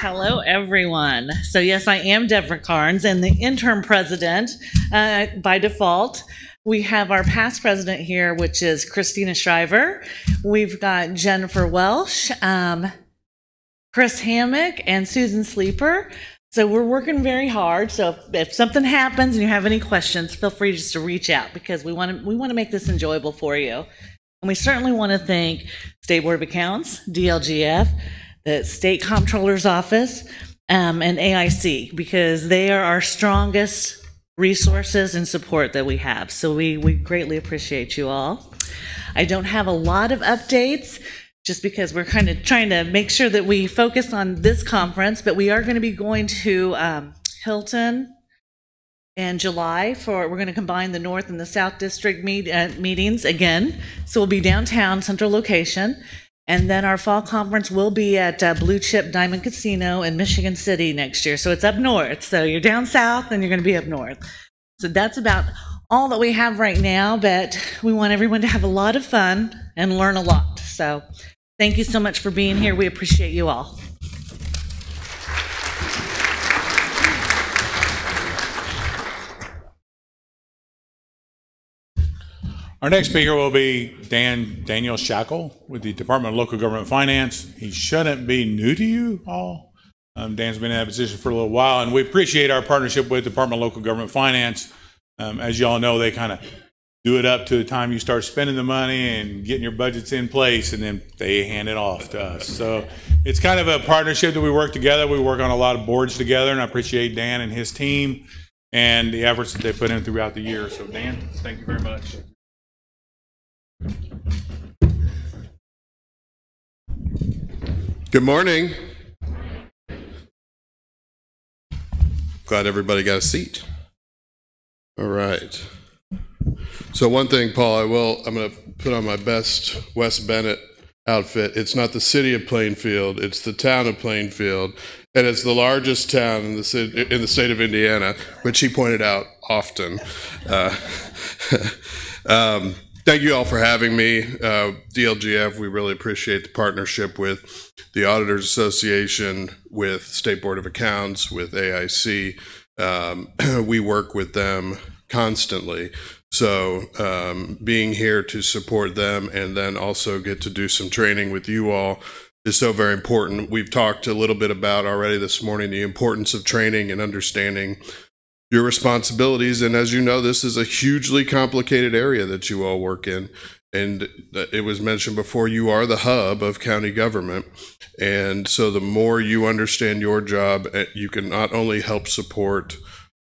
Hello, everyone. So yes, I am Deborah Carnes and the interim president by default. We have our past president here, which is Christina Shriver. We've got Jennifer Welsh, Chris Hammock, and Susan Sleeper. So we're working very hard. So if something happens and you have any questions, feel free just to reach out, because we want to make this enjoyable for you. And we certainly want to thank State Board of Accounts, DLGF, the State Comptroller's Office, and AIC, because they are our strongest resources and support that we have. So we greatly appreciate you all. I don't have a lot of updates just because we're kind of trying to make sure that we focus on this conference, but we are going to be going to Hilton in July we're going to combine the North and the South District meetings again. So we'll be downtown, central location. And then our fall conference will be at Blue Chip Diamond Casino in Michigan City next year. So it's up north. So you're down south and you're going to be up north. So that's about all that we have right now, but we want everyone to have a lot of fun and learn a lot. So thank you so much for being here. We appreciate you all. Our next speaker will be Daniel Shackle with the Department of Local Government Finance. He shouldn't be new to you all. Dan's been in that position for a little while, and we appreciate our partnership with Department of Local Government Finance. As you all know, they kind of do it up to the time you start spending the money and getting your budgets in place, and then they hand it off to us. So it's kind of a partnership that we work together. We work on a lot of boards together, and I appreciate Dan and his team and the efforts that they put in throughout the year. So Dan, thank you very much. Good morning. Glad everybody got a seat. All right. So one thing, Paul, I'm going to put on my best Wes Bennett outfit. It's not the city of Plainfield, it's the town of Plainfield, and it's the largest town in the state of Indiana, which he pointed out often. Thank you all for having me. DLGF, we really appreciate the partnership with the Auditors Association, with State Board of Accounts, with AIC. We work with them constantly. So being here to support them and then also get to do some training with you all is so very important. We've talked a little bit about already this morning the importance of training and understanding your responsibilities. And as you know, this is a hugely complicated area that you all work in. And it was mentioned before, you are the hub of county government. And so the more you understand your job, you can not only help support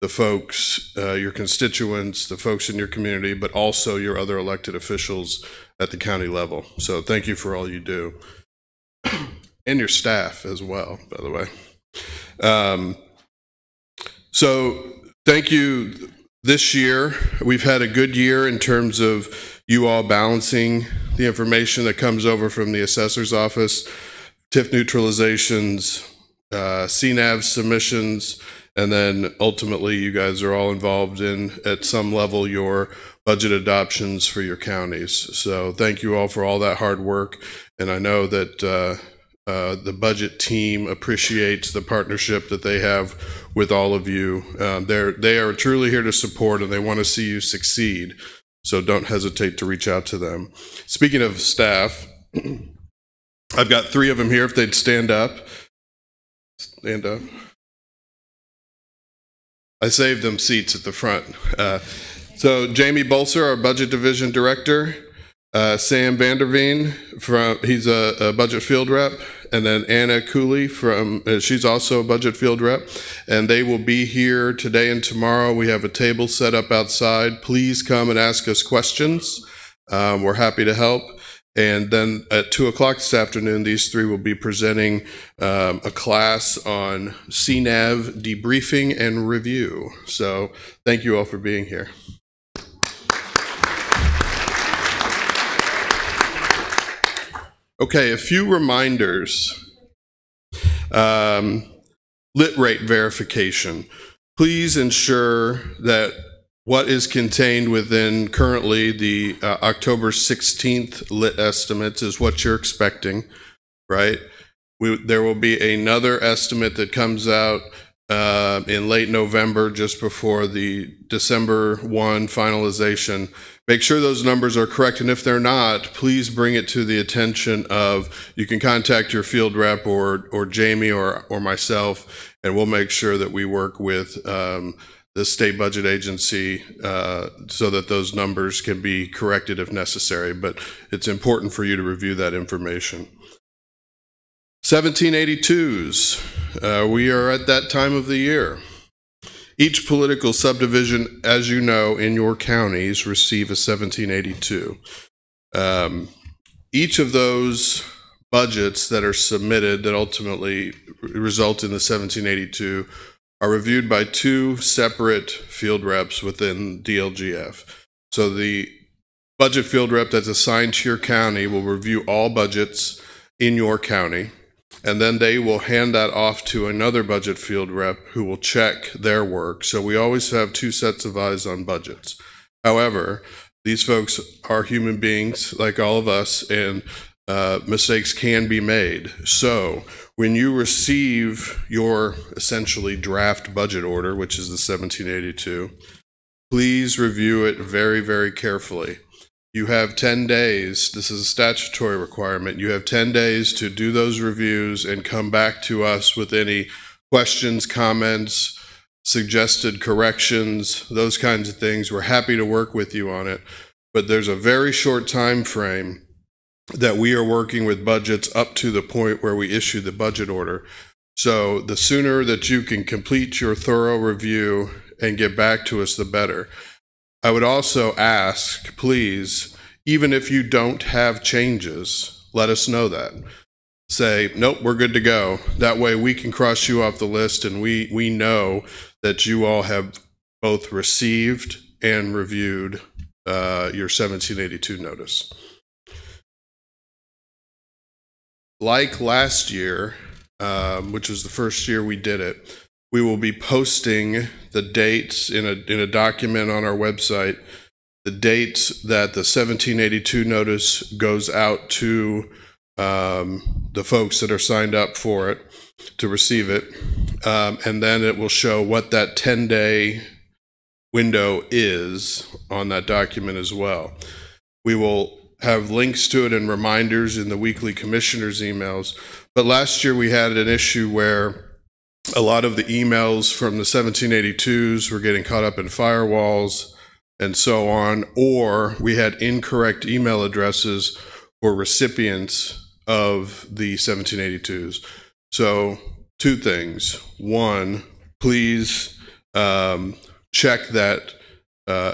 the folks, your constituents, the folks in your community, but also your other elected officials at the county level. So thank you for all you do. And your staff as well, by the way. So thank you. This year, we've had a good year in terms of you all balancing the information that comes over from the assessor's office, TIF neutralizations, CNAV submissions, and then ultimately you guys are all involved in, at some level, your budget adoptions for your counties. So thank you all for all that hard work. And I know that the budget team appreciates the partnership that they have with all of you. They are truly here to support, and they want to see you succeed. So don't hesitate to reach out to them. Speaking of staff, I've got 3 of them here. If they'd stand up. Stand up. I saved them seats at the front. So Jamie Bolser, our Budget Division Director. Sam Vanderveen, he's a budget field rep. And then Anna Cooley she's also a budget field rep. And they will be here today and tomorrow. We have a table set up outside. Please come and ask us questions. We're happy to help. And then at 2 o'clock this afternoon, these 3 will be presenting a class on CNAV debriefing and review. So thank you all for being here. Okay, a few reminders. Lit rate verification. Please ensure that what is contained within currently the October 16th lit estimates is what you're expecting, right? There will be another estimate that comes out in late November, just before the December 1 finalization. Make sure those numbers are correct, and if they're not, please bring it to the attention of, you can contact your field rep or Jamie or myself, and we'll make sure that we work with the state budget agency so that those numbers can be corrected if necessary. But it's important for you to review that information. 1782s, we are at that time of the year. Each political subdivision, as you know, in your counties receive a 1782. Each of those budgets that are submitted that ultimately result in the 1782 are reviewed by 2 separate field reps within DLGF. So the budget field rep that's assigned to your county will review all budgets in your county, and then they will hand that off to another budget field rep who will check their work. So we always have 2 sets of eyes on budgets. However, these folks are human beings like all of us, and mistakes can be made. So when you receive your essentially draft budget order, which is the 1782, please review it very, very carefully. You have 10 days, this is a statutory requirement, you have 10 days to do those reviews and come back to us with any questions, comments, suggested corrections, those kinds of things. We're happy to work with you on it, but there's a very short time frame that we are working with budgets up to the point where we issue the budget order. So the sooner that you can complete your thorough review and get back to us, the better. I would also ask, please, even if you don't have changes, let us know that. Say, nope, we're good to go. That way we can cross you off the list, and we know that you all have both received and reviewed your 1782 notice. Like last year, which was the first year we did it, we will be posting the dates in a document on our website, the dates that the 1782 notice goes out to the folks that are signed up for it to receive it. And then it will show what that 10-day window is on that document as well. We will have links to it and reminders in the weekly commissioners emails. But last year we had an issue where a lot of the emails from the 1782s were getting caught up in firewalls and so on, or we had incorrect email addresses for recipients of the 1782s. So 2 things. 1, please check that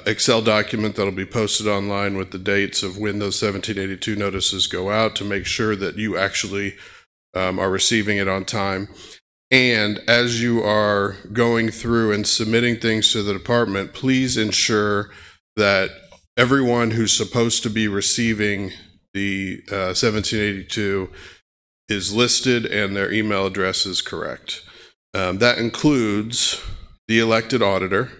Excel document that'll be posted online with the dates of when those 1782 notices go out to make sure that you actually are receiving it on time. And as you are going through and submitting things to the department, please ensure that everyone who's supposed to be receiving the 1782 is listed and their email address is correct. That includes the elected auditor,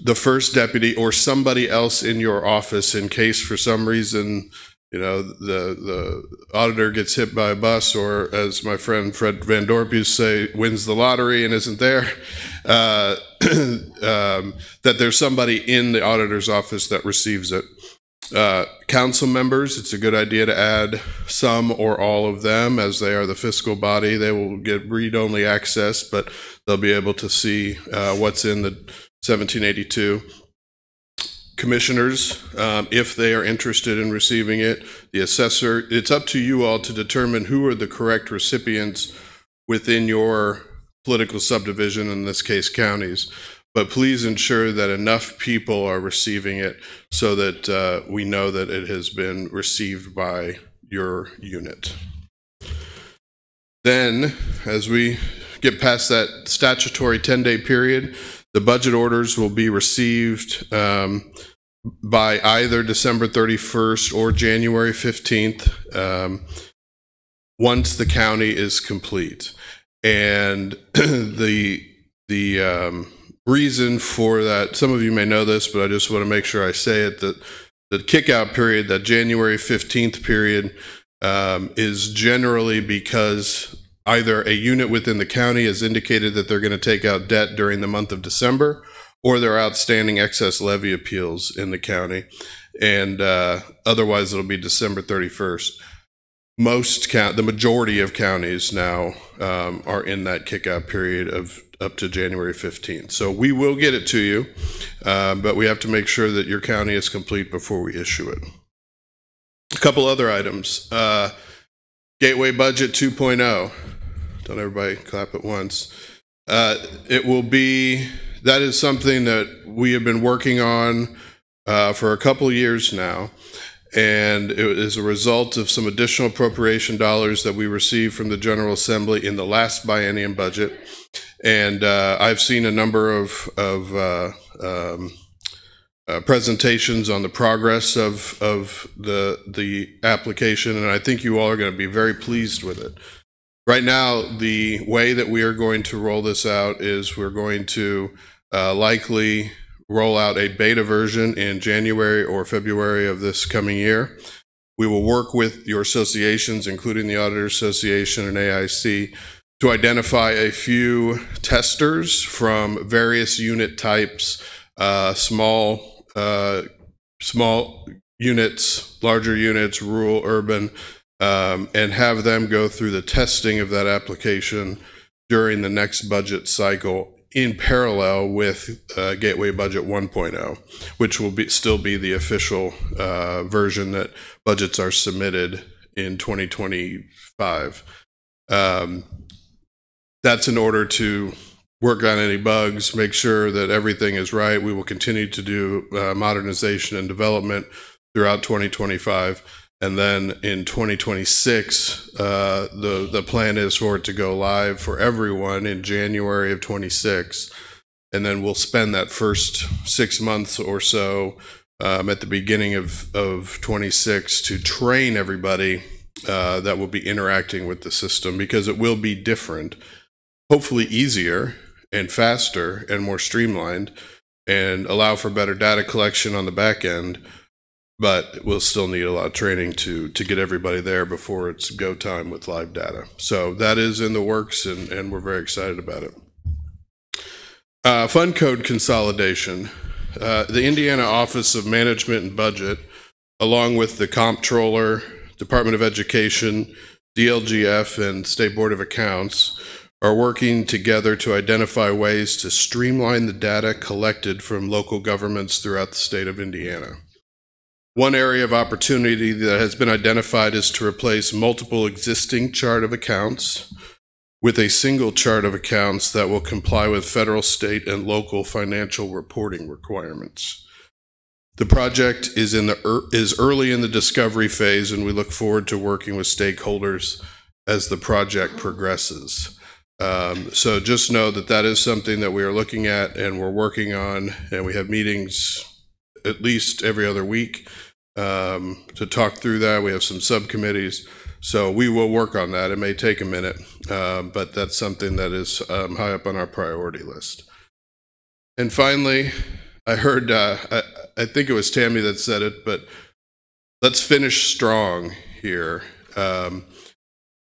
the first deputy, or somebody else in your office in case for some reason You know, the auditor gets hit by a bus, or as my friend Fred Van Dorp used to say, wins the lottery and isn't there, that there's somebody in the auditor's office that receives it. Council members, it's a good idea to add some or all of them, as they are the fiscal body. They will get read-only access, but they'll be able to see what's in the 1782. Commissioners, if they are interested in receiving it, the assessor, it's up to you all to determine who are the correct recipients within your political subdivision, in this case counties. But please ensure that enough people are receiving it so that we know that it has been received by your unit. Then, as we get past that statutory 10-day period, the budget orders will be received by either December 31st or January 15th once the county is complete. And the reason for that, some of you may know this, but I just want to make sure I say it, that the kickout period, that January 15th period, is generally because either a unit within the county has indicated that they're going to take out debt during the month of December, or there are outstanding excess levy appeals in the county, and otherwise it'll be December 31st. The majority of counties now are in that kickout period of up to January 15th. So we will get it to you, but we have to make sure that your county is complete before we issue it. A couple other items. Gateway Budget 2.0. Don't everybody clap at once. It will be, that is something that we have been working on for a couple of years now. And it is a result of some additional appropriation dollars that we received from the General Assembly in the last biennium budget. And I've seen a number of presentations on the progress of the application, and I think you all are going to be very pleased with it. Right now, the way that we are going to roll this out is we're going to likely roll out a beta version in January or February of this coming year. We will work with your associations, including the Auditors Association and AIC, to identify a few testers from various unit types, small units, larger units, rural, urban, and have them go through the testing of that application during the next budget cycle, in parallel with Gateway Budget 1.0, which will still be the official version that budgets are submitted in 2025. That's in order to work on any bugs, make sure that everything is right. We will continue to do modernization and development throughout 2025. And then in 2026, the plan is for it to go live for everyone in January of 26. And then we'll spend that first 6 months or so at the beginning of 26 to train everybody that will be interacting with the system, because it will be different, hopefully easier and faster and more streamlined, and allow for better data collection on the back end. But we'll still need a lot of training to get everybody there before it's go time with live data. So that is in the works, and we're very excited about it. Fund code consolidation. The Indiana Office of Management and Budget, along with the Comptroller, Department of Education, DLGF, and State Board of Accounts, are working together to identify ways to streamline the data collected from local governments throughout the state of Indiana. One area of opportunity that has been identified is to replace multiple existing chart of accounts with a single chart of accounts that will comply with federal, state, and local financial reporting requirements. The project is early in the discovery phase, and we look forward to working with stakeholders as the project progresses. So just know that that is something that we are looking at and we're working on, and we have meetings at least every other week to talk through that. We have some subcommittees, so we will work on that. It may take a minute, but that's something that is high up on our priority list. And finally, I heard, I think it was Tammy that said it, but let's finish strong here.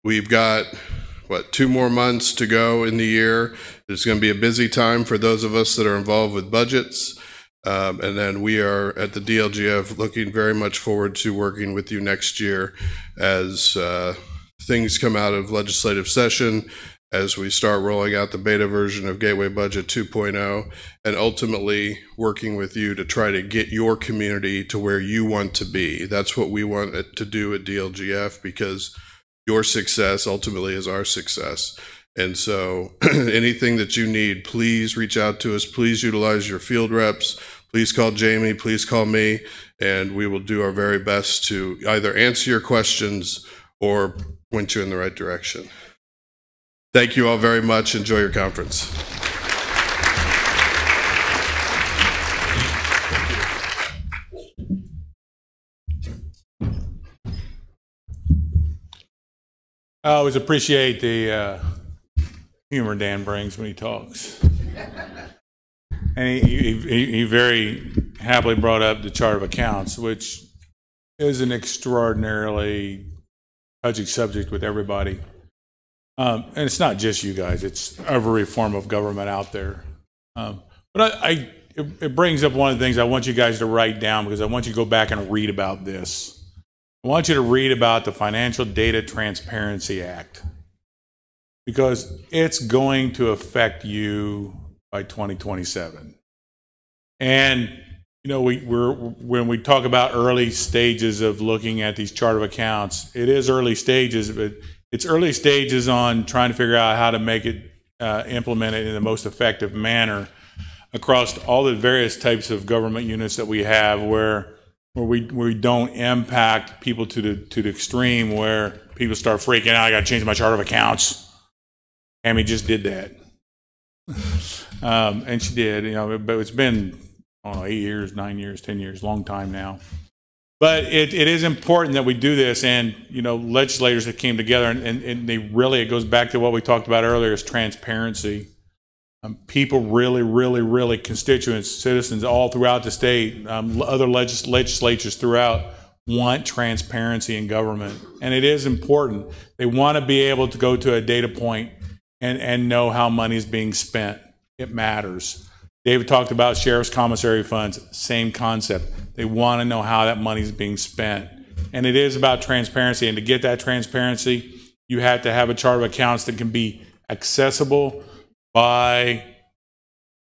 We've got, 2 more months to go in the year. It's going to be a busy time for those of us that are involved with budgets. And then we are at the DLGF looking very much forward to working with you next year as things come out of legislative session, as we start rolling out the beta version of Gateway Budget 2.0, and ultimately working with you to try to get your community to where you want to be. That's what we want it to do at DLGF, because your success ultimately is our success. And so anything that you need, please reach out to us. Please utilize your field reps. Please call Jamie. Please call me. And we will do our very best to either answer your questions or point you in the right direction. Thank you all very much. Enjoy your conference. I always appreciate the humor Dan brings when he talks. And he very happily brought up the chart of accounts, which is an extraordinarily touchy subject with everybody. And it's not just you guys, it's every form of government out there. But it brings up one of the things I want you guys to write down, because I want you to go back and read about this. I want you to read about the Financial Data Transparency Act, because it's going to affect you by 2027. And you know, when we talk about early stages of looking at these chart of accounts, it is early stages, but it's early stages on trying to figure out how to make it implement it in the most effective manner across all the various types of government units that we have, where we don't impact people to the extreme where people start freaking out. I got to change my chart of accounts. Tammy just did that, and she did. You know, but it's been, I don't know, 8 years, 9 years, 10 years, long time now. But it is important that we do this, and you know, legislators that came together, and they really, it goes back to what we talked about earlier, is transparency. People really, constituents, citizens all throughout the state, other legislatures throughout, want transparency in government. And it is important. They want to be able to go to a data point and know how money is being spent. It matters. David talked about sheriff's commissary funds, same concept. They want to know how that money is being spent. And it is about transparency. And to get that transparency, you have to have a chart of accounts that can be accessible by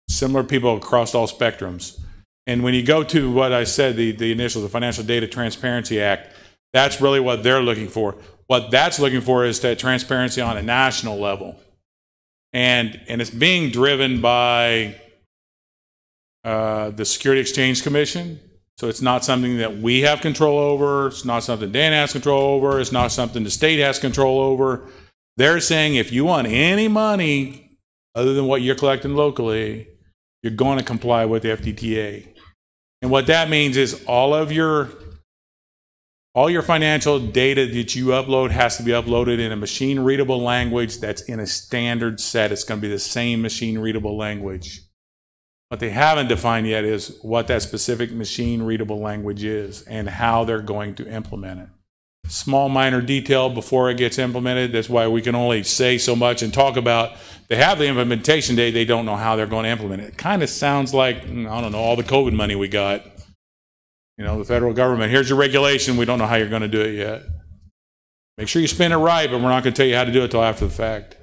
similar people across all spectrums. And when you go to what I said, the initials, the Financial Data Transparency Act, that's really what they're looking for. What that's looking for is that transparency on a national level. And it's being driven by the Security Exchange Commission. So it's not something that we have control over. It's not something Dan has control over. It's not something the state has control over. They're saying if you want any money other than what you're collecting locally, you're going to comply with the FDTA. And what that means is all your financial data that you upload has to be uploaded in a machine readable language that's in a standard set. It's going to be the same machine readable language. What they haven't defined yet is what that specific machine readable language is and how they're going to implement it. Small minor detail before it gets implemented. That's why we can only say so much and talk about, they have the implementation date, they don't know how they're going to implement it. It kind of sounds like, I don't know, all the COVID money we got. You know, the federal government, here's your regulation, we don't know how you're going to do it yet. Make sure you spend it right, but we're not going to tell you how to do it till after the fact.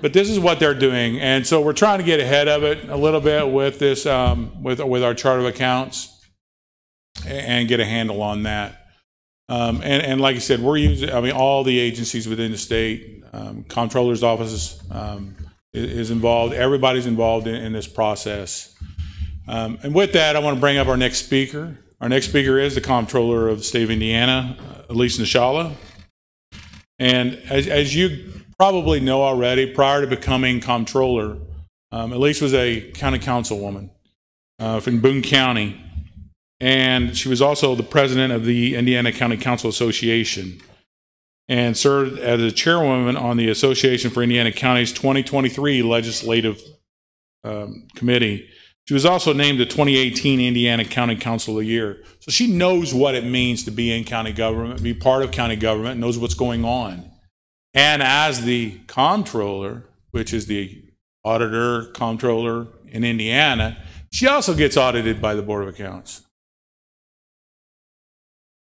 But this is what they're doing, and so we're trying to get ahead of it a little bit with this, with our chart of accounts, and get a handle on that. And like I said, we're using, I mean, all the agencies within the state, comptroller's office is involved. Everybody's involved in this process. And with that, I want to bring up our next speaker. Our next speaker is the comptroller of the state of Indiana, Elise Nishala. And as you probably know already, prior to becoming comptroller, Elise was a county councilwoman from Boone County. And she was also the president of the Indiana County Council Association and served as a chairwoman on the Association for Indiana Counties 2023 Legislative Committee. She was also named the 2018 Indiana County Council of the Year. So she knows what it means to be in county government, be part of county government, knows what's going on. And as the comptroller, which is the auditor, comptroller in Indiana, she also gets audited by the Board of Accounts.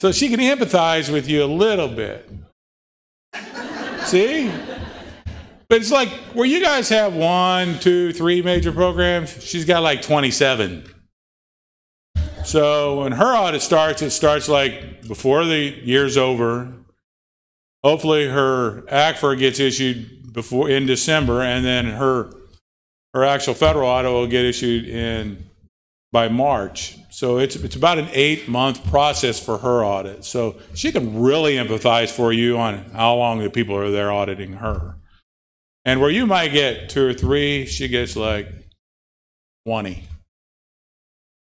So she can empathize with you a little bit. See? But it's like where you guys have 1, 2, 3 major programs, she's got like 27. So when her audit starts, it starts like before the year's over. Hopefully her ACFR gets issued before in December, and then her actual federal audit will get issued by March. So it's about an 8-month process for her audit. So she can really empathize for you on how long the people are there auditing her. And where you might get 2 or 3, she gets like 20.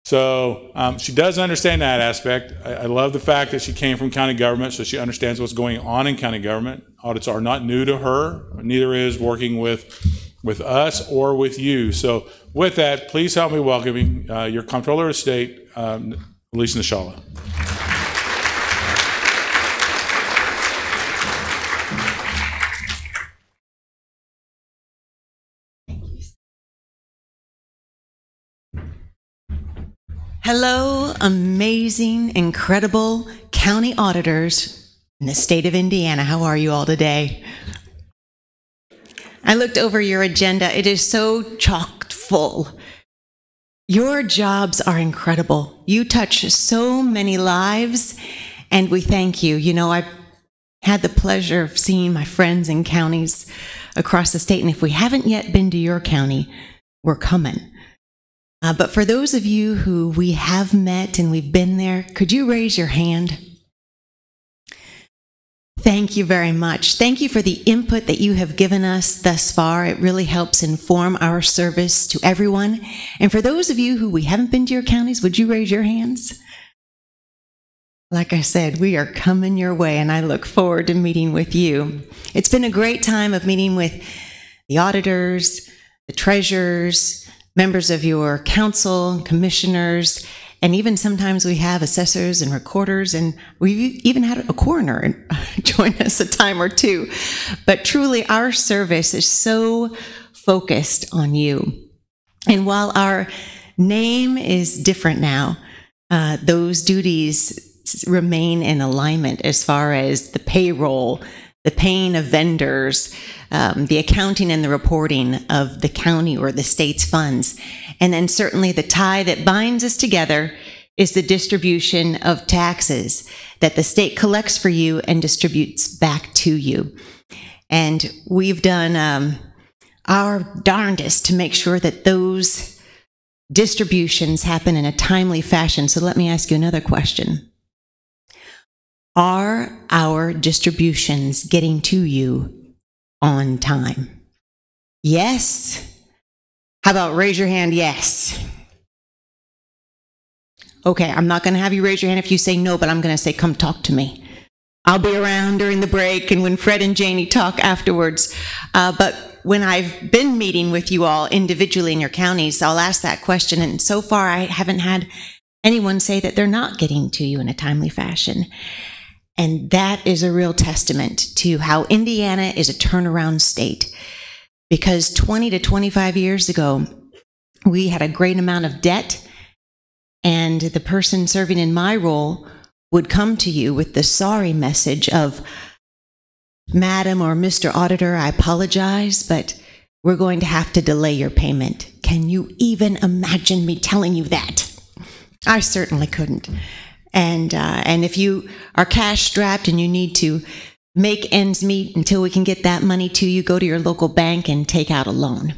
So she does understand that aspect. I love the fact that she came from county government, so she understands what's going on in county government. Audits are not new to her, neither is working with us or with you. So with that, please help me welcoming your Comptroller of State, Elise Nishala. Hello, amazing, incredible county auditors in the state of Indiana. How are you all today? I looked over your agenda. It is so chock full. Your jobs are incredible. You touch so many lives, and we thank you. You know, I've had the pleasure of seeing my friends in counties across the state, and if we haven't yet been to your county, we're coming. But for those of you who we have met and we've been there, could you raise your hand? Thank you very much. Thank you for the input that you have given us thus far. It really helps inform our service to everyone. And for those of you who we haven't been to your counties, would you raise your hands? Like I said, we are coming your way, and I look forward to meeting with you. It's been a great time of meeting with the auditors, the treasurers, members of your council, commissioners, and even sometimes we have assessors and recorders, and we've even had a coroner join us a time or two. But truly, our service is so focused on you. And while our name is different now, those duties remain in alignment as far as the payroll, the paying of vendors, the accounting and the reporting of the county or the state's funds. And then certainly the tie that binds us together is the distribution of taxes that the state collects for you and distributes back to you. And we've done our darndest to make sure that those distributions happen in a timely fashion. So let me ask you another question. Are our distributions getting to you on time? Yes? How about raise your hand, yes? Okay, I'm not going to have you raise your hand if you say no, but I'm going to say come talk to me. I'll be around during the break and when Fred and Janie talk afterwards. But when I've been meeting with you all individually in your counties, I'll ask that question. And so far, I haven't had anyone say that they're not getting to you in a timely fashion. And that is a real testament to how Indiana is a turnaround state. Because 20 to 25 years ago, we had a great amount of debt, and the person serving in my role would come to you with the sorry message of, Madam or Mr. Auditor, I apologize, but we're going to have to delay your payment. Can you even imagine me telling you that? I certainly couldn't. And if you are cash strapped and you need to make ends meet until we can get that money to you, go to your local bank and take out a loan.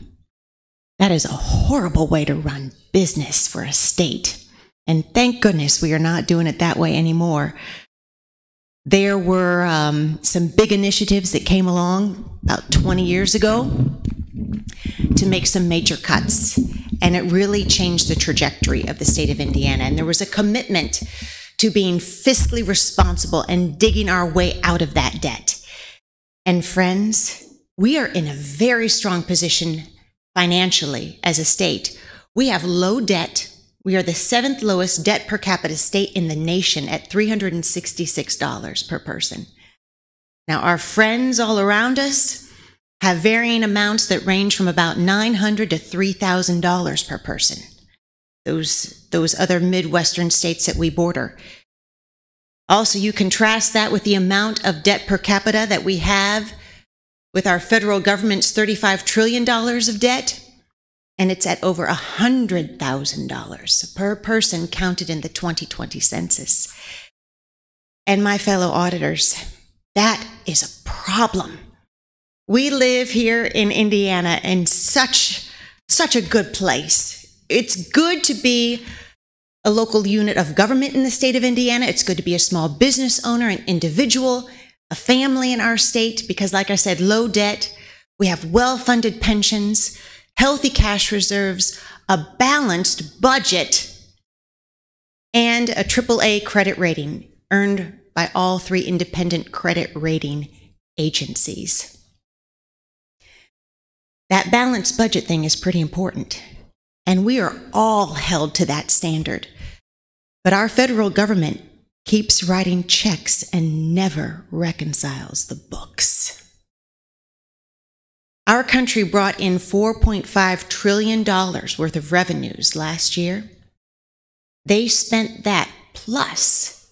That is a horrible way to run business for a state. And thank goodness we are not doing it that way anymore. There were some big initiatives that came along about 20 years ago to make some major cuts. And it really changed the trajectory of the state of Indiana. And there was a commitment to being fiscally responsible and digging our way out of that debt. And friends, we are in a very strong position financially as a state We have low debt. We are the 7th lowest debt per capita state in the nation at $366 per person. Now, our friends all around us have varying amounts that range from about $900 to $3,000 per person. Those other Midwestern states that we border. Also, you contrast that with the amount of debt per capita that we have with our federal government's $35 trillion of debt, and it's at over $100,000 per person counted in the 2020 census. And my fellow auditors, that is a problem. We live here in Indiana in such a good place. It's good to be a local unit of government in the state of Indiana. It's good to be a small business owner, an individual, a family in our state, because like I said, low debt, we have well-funded pensions, healthy cash reserves, a balanced budget, and a AAA credit rating earned by all 3 independent credit rating agencies. That balanced budget thing is pretty important, and we are all held to that standard. But our federal government keeps writing checks and never reconciles the books. Our country brought in $4.5 trillion worth of revenues last year. They spent that plus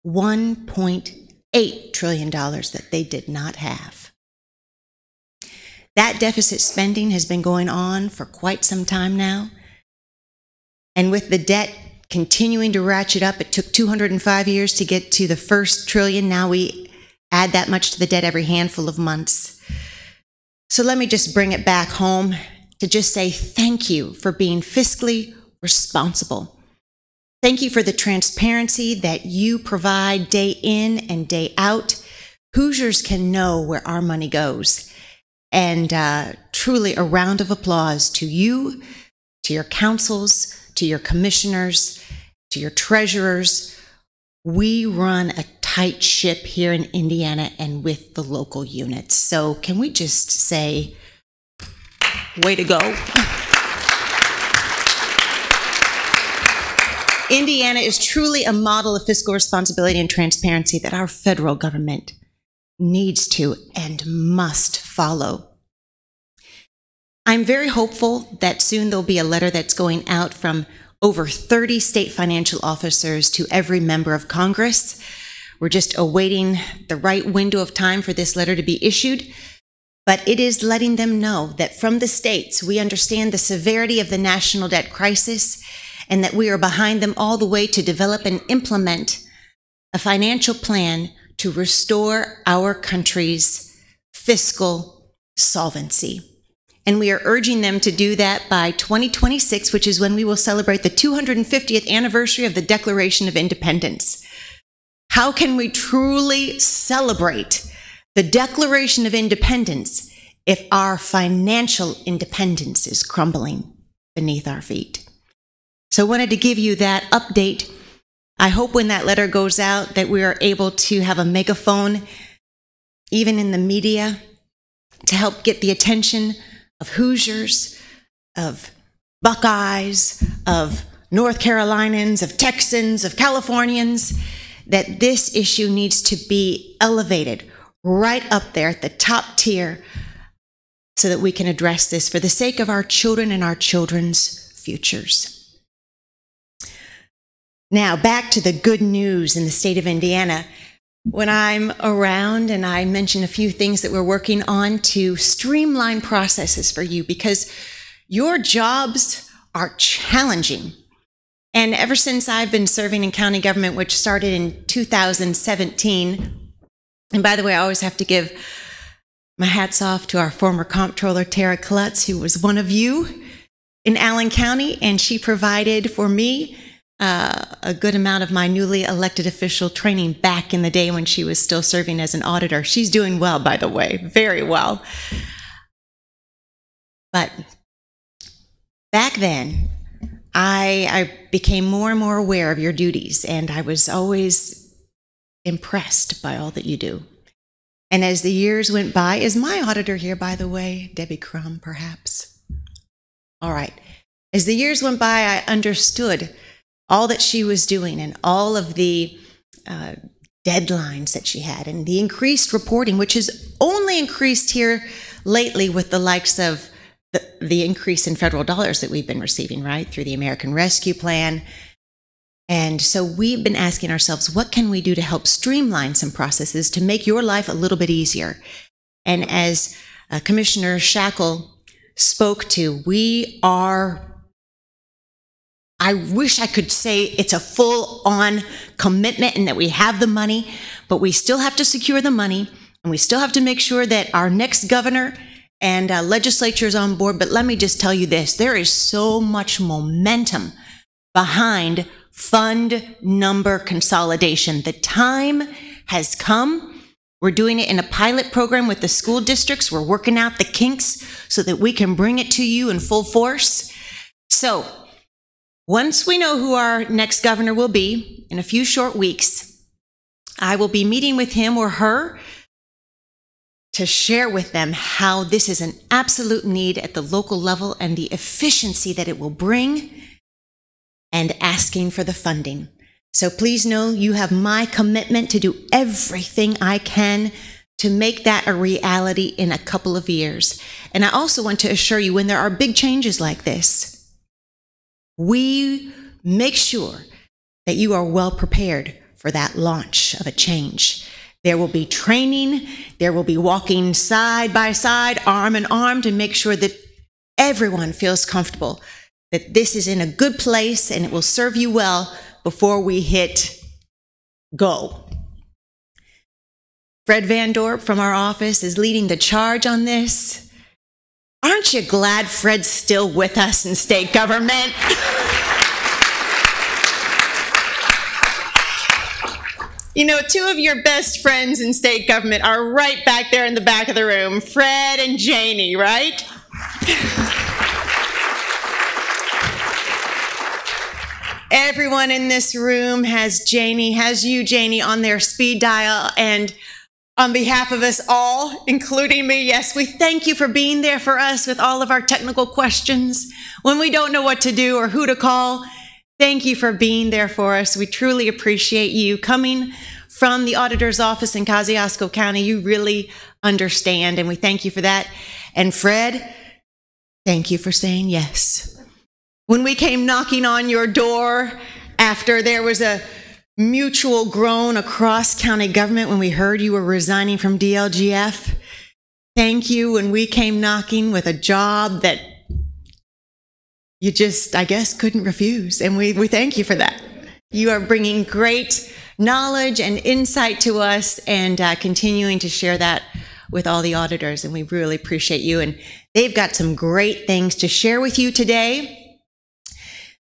$1.8 trillion that they did not have. That deficit spending has been going on for quite some time now. And with the debt continuing to ratchet up, it took 205 years to get to the first trillion. Now we add that much to the debt every handful of months. So let me just bring it back home to just say thank you for being fiscally responsible. Thank you for the transparency that you provide day in and day out. Hoosiers can know where our money goes. And truly a round of applause to you, to your councils, to your commissioners, to your treasurers. We run a tight ship here in Indiana and with the local units. So can we just say, way to go? Indiana is truly a model of fiscal responsibility and transparency that our federal government needs to and must follow. I'm very hopeful that soon there'll be a letter that's going out from over 30 state financial officers to every member of Congress. We're just awaiting the right window of time for this letter to be issued, but it is letting them know that from the states, we understand the severity of the national debt crisis and that we are behind them all the way to develop and implement a financial plan to restore our country's fiscal solvency. And we are urging them to do that by 2026, which is when we will celebrate the 250th anniversary of the Declaration of Independence. How can we truly celebrate the Declaration of Independence if our financial independence is crumbling beneath our feet? So I wanted to give you that update. I hope when that letter goes out that we are able to have a megaphone, even in the media, to help get the attention of Hoosiers, of Buckeyes, of North Carolinians, of Texans, of Californians, that this issue needs to be elevated right up there at the top tier so that we can address this for the sake of our children and our children's futures. Now, back to the good news in the state of Indiana. When I'm around and I mention a few things that we're working on to streamline processes for you, because your jobs are challenging. And ever since I've been serving in county government, which started in 2017, and by the way, I always have to give my hats off to our former comptroller, Tara Klutz, who was one of you in Allen County, and she provided for me a good amount of my newly elected official training back in the day when she was still serving as an auditor. She's doing well, by the way, very well. But back then, I became more and more aware of your duties, and I was always impressed by all that you do. And as the years went by, is my auditor here, by the way? Debbie Crum, perhaps? All right. As the years went by, I understood all that she was doing and all of the deadlines that she had and the increased reporting, which has only increased here lately with the likes of the increase in federal dollars that we've been receiving, right, through the American Rescue Plan. And so we've been asking ourselves, what can we do to help streamline some processes to make your life a little bit easier? And as Commissioner Shackle spoke to, I wish I could say it's a full-on commitment and that we have the money, but we still have to secure the money, and we still have to make sure that our next governor and legislature is on board. But let me just tell you this, there is so much momentum behind fund number consolidation. The time has come. We're doing it in a pilot program with the school districts. We're working out the kinks so that we can bring it to you in full force. So once we know who our next governor will be, in a few short weeks, I will be meeting with him or her to share with them how this is an absolute need at the local level and the efficiency that it will bring, and asking for the funding. So please know you have my commitment to do everything I can to make that a reality in a couple of years. And I also want to assure you, when there are big changes like this, we make sure that you are well prepared for that launch of a change. There will be training, there will be walking side by side, arm in arm, to make sure that everyone feels comfortable, that this is in a good place and it will serve you well before we hit go. Fred Van Dorp from our office is leading the charge on this. Aren't you glad Fred's still with us in state government? You know, two of your best friends in state government are right back there in the back of the room, Fred and Janie, right? Everyone in this room has you, Janie, on their speed dial. And on behalf of us all, including me, yes, we thank you for being there for us with all of our technical questions. When we don't know what to do or who to call, thank you for being there for us. We truly appreciate you coming from the auditor's office in Kosciuszko County. You really understand, and we thank you for that. And Fred, thank you for saying yes. When we came knocking on your door after there was a mutual groan across county government when we heard you were resigning from DLGF, thank you when we came knocking with a job that you just, I guess, couldn't refuse. And we thank you for that. You are bringing great knowledge and insight to us and continuing to share that with all the auditors. And we really appreciate you. And they've got some great things to share with you today.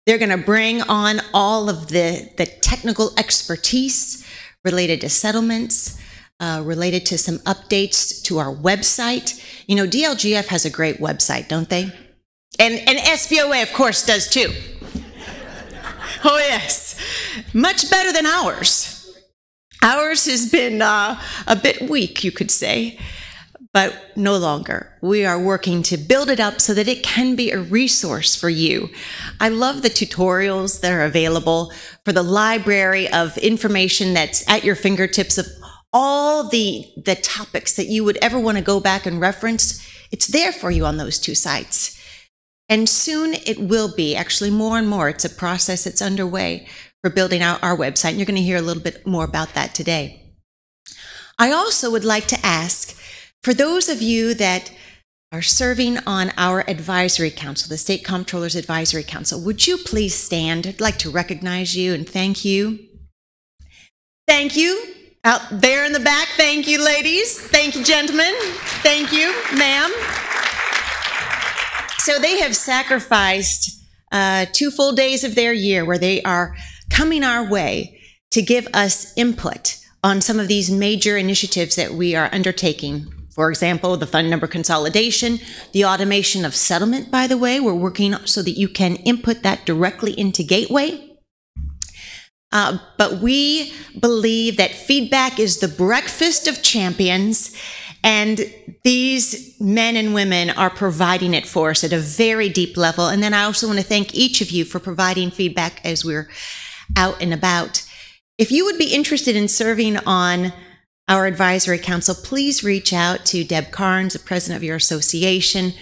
They're going to bring on all of the technical expertise related to settlements, related to some updates to our website. You know, DLGF has a great website, don't they? And SBOA, of course, does too. Oh, yes. Much better than ours. Ours has been a bit weak, you could say, but no longer. We are working to build it up so that it can be a resource for you. I love the tutorials that are available for the library of information that's at your fingertips of all the topics that you would ever want to go back and reference. It's there for you on those two sites. And soon it will be, actually more and more. It's a process that's underway for building out our website. And you're going to hear a little bit more about that today. I also would like to ask, for those of you that are serving on our advisory council, the State Comptroller's Advisory Council, would you please stand? I'd like to recognize you and thank you. Thank you. Out there in the back, thank you, ladies. Thank you, gentlemen. Thank you, ma'am. So they have sacrificed 2 full days of their year where they are coming our way to give us input on some of these major initiatives that we are undertaking. For example, the fund number consolidation, the automation of settlement, by the way, we're working so that you can input that directly into Gateway. But we believe that feedback is the breakfast of champions, And these men and women are providing it for us at a very deep level. And then I also want to thank each of you for providing feedback as we're out and about. If you would be interested in serving on our advisory council, please reach out to Deb Carnes, the president of your association,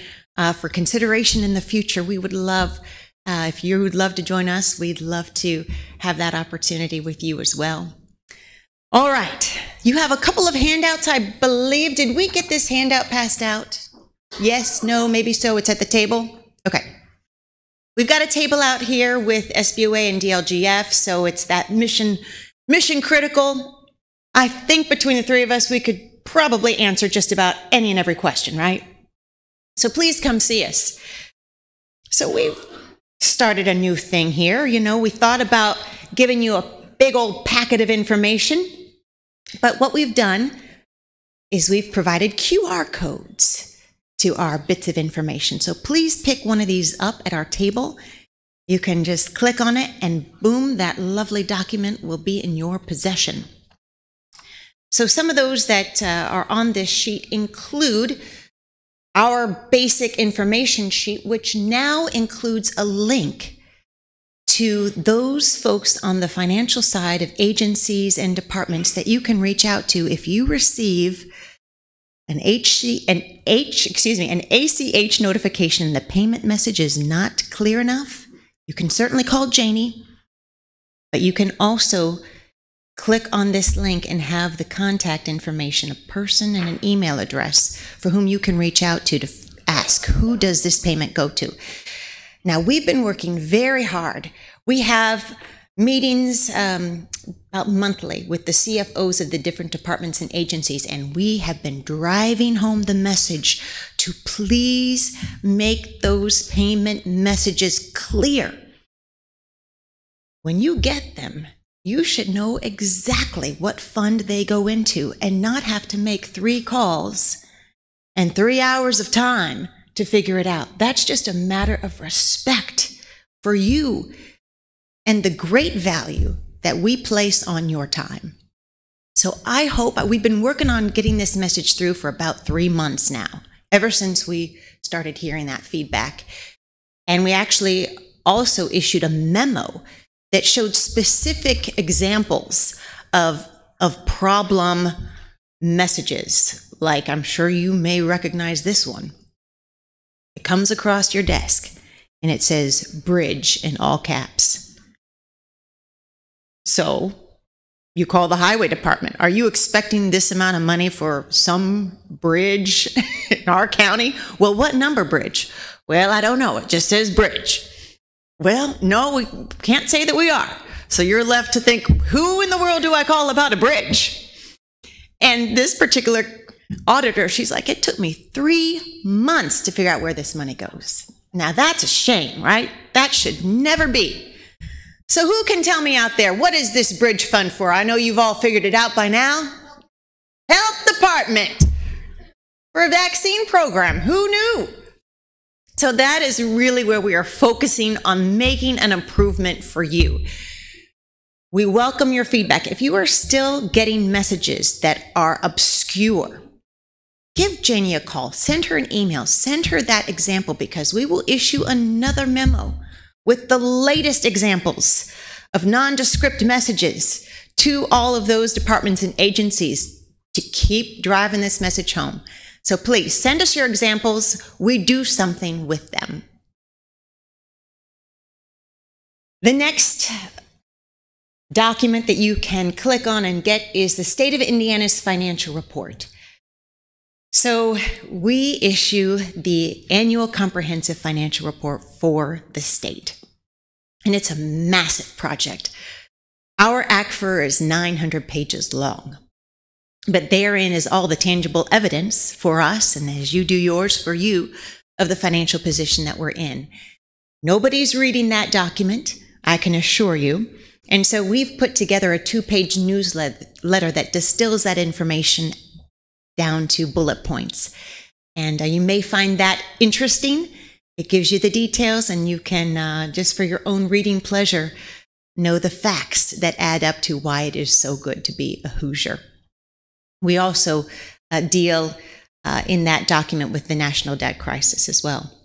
for consideration in the future. We would love, if you would love to join us, we'd love to have that opportunity with you as well. All right, you have a couple of handouts, I believe. Did we get this handout passed out? Yes, no, maybe so. It's at the table? Okay. We've got a table out here with SBOA and DLGF, so it's that mission critical. I think between the three of us, we could probably answer just about any and every question, right? So please come see us. So we've started a new thing here. You know, we thought about giving you a big old packet of information. But what we've done is we've provided QR codes to our bits of information. So please pick one of these up at our table. You can just click on it and boom, that lovely document will be in your possession. So some of those that are on this sheet include our basic information sheet, which now includes a link to those folks on the financial side of agencies and departments that you can reach out to if you receive an ACH notification and the payment message is not clear enough. You can certainly call Janie, but you can also click on this link and have the contact information, a person and an email address for whom you can reach out to ask, who does this payment go to? Now, we've been working very hard. We have meetings about monthly with the CFOs of the different departments and agencies, and we have been driving home the message to please make those payment messages clear. When you get them, you should know exactly what fund they go into and not have to make 3 calls and 3 hours of time to figure it out. That's just a matter of respect for you and the great value that we place on your time. So I hope, we've been working on getting this message through for about 3 months now, ever since we started hearing that feedback. And we actually also issued a memo that showed specific examples of problem messages. Like, I'm sure you may recognize this one. It comes across your desk and it says bridge in all caps. So you call the highway department. Are you expecting this amount of money for some bridge in our county? Well, what number bridge? Well, I don't know. It just says bridge. Well, no, we can't say that we are. So you're left to think, who in the world do I call about a bridge? And this particular auditor, she's like, it took me 3 months to figure out where this money goes. Now that's a shame, right? That should never be. So who can tell me out there, what is this bridge fund for? I know you've all figured it out by now. Health Department for a vaccine program. Who knew? So that is really where we are focusing on making an improvement for you. We welcome your feedback. If you are still getting messages that are obscure, give Janie a call, send her an email, send her that example, because we will issue another memo with the latest examples of nondescript messages to all of those departments and agencies to keep driving this message home. So please send us your examples. We do something with them. The next document that you can click on and get is the State of Indiana's financial report. So we issue the annual comprehensive financial report for the state. And it's a massive project. Our ACFR is 900 pages long. But therein is all the tangible evidence for us, and as you do yours for you, of the financial position that we're in. Nobody's reading that document, I can assure you. And so we've put together a 2-page newsletter that distills that information down to bullet points. And you may find that interesting. It gives you the details, and you can, just for your own reading pleasure, know the facts that add up to why it is so good to be a Hoosier. We also deal in that document with the national debt crisis as well.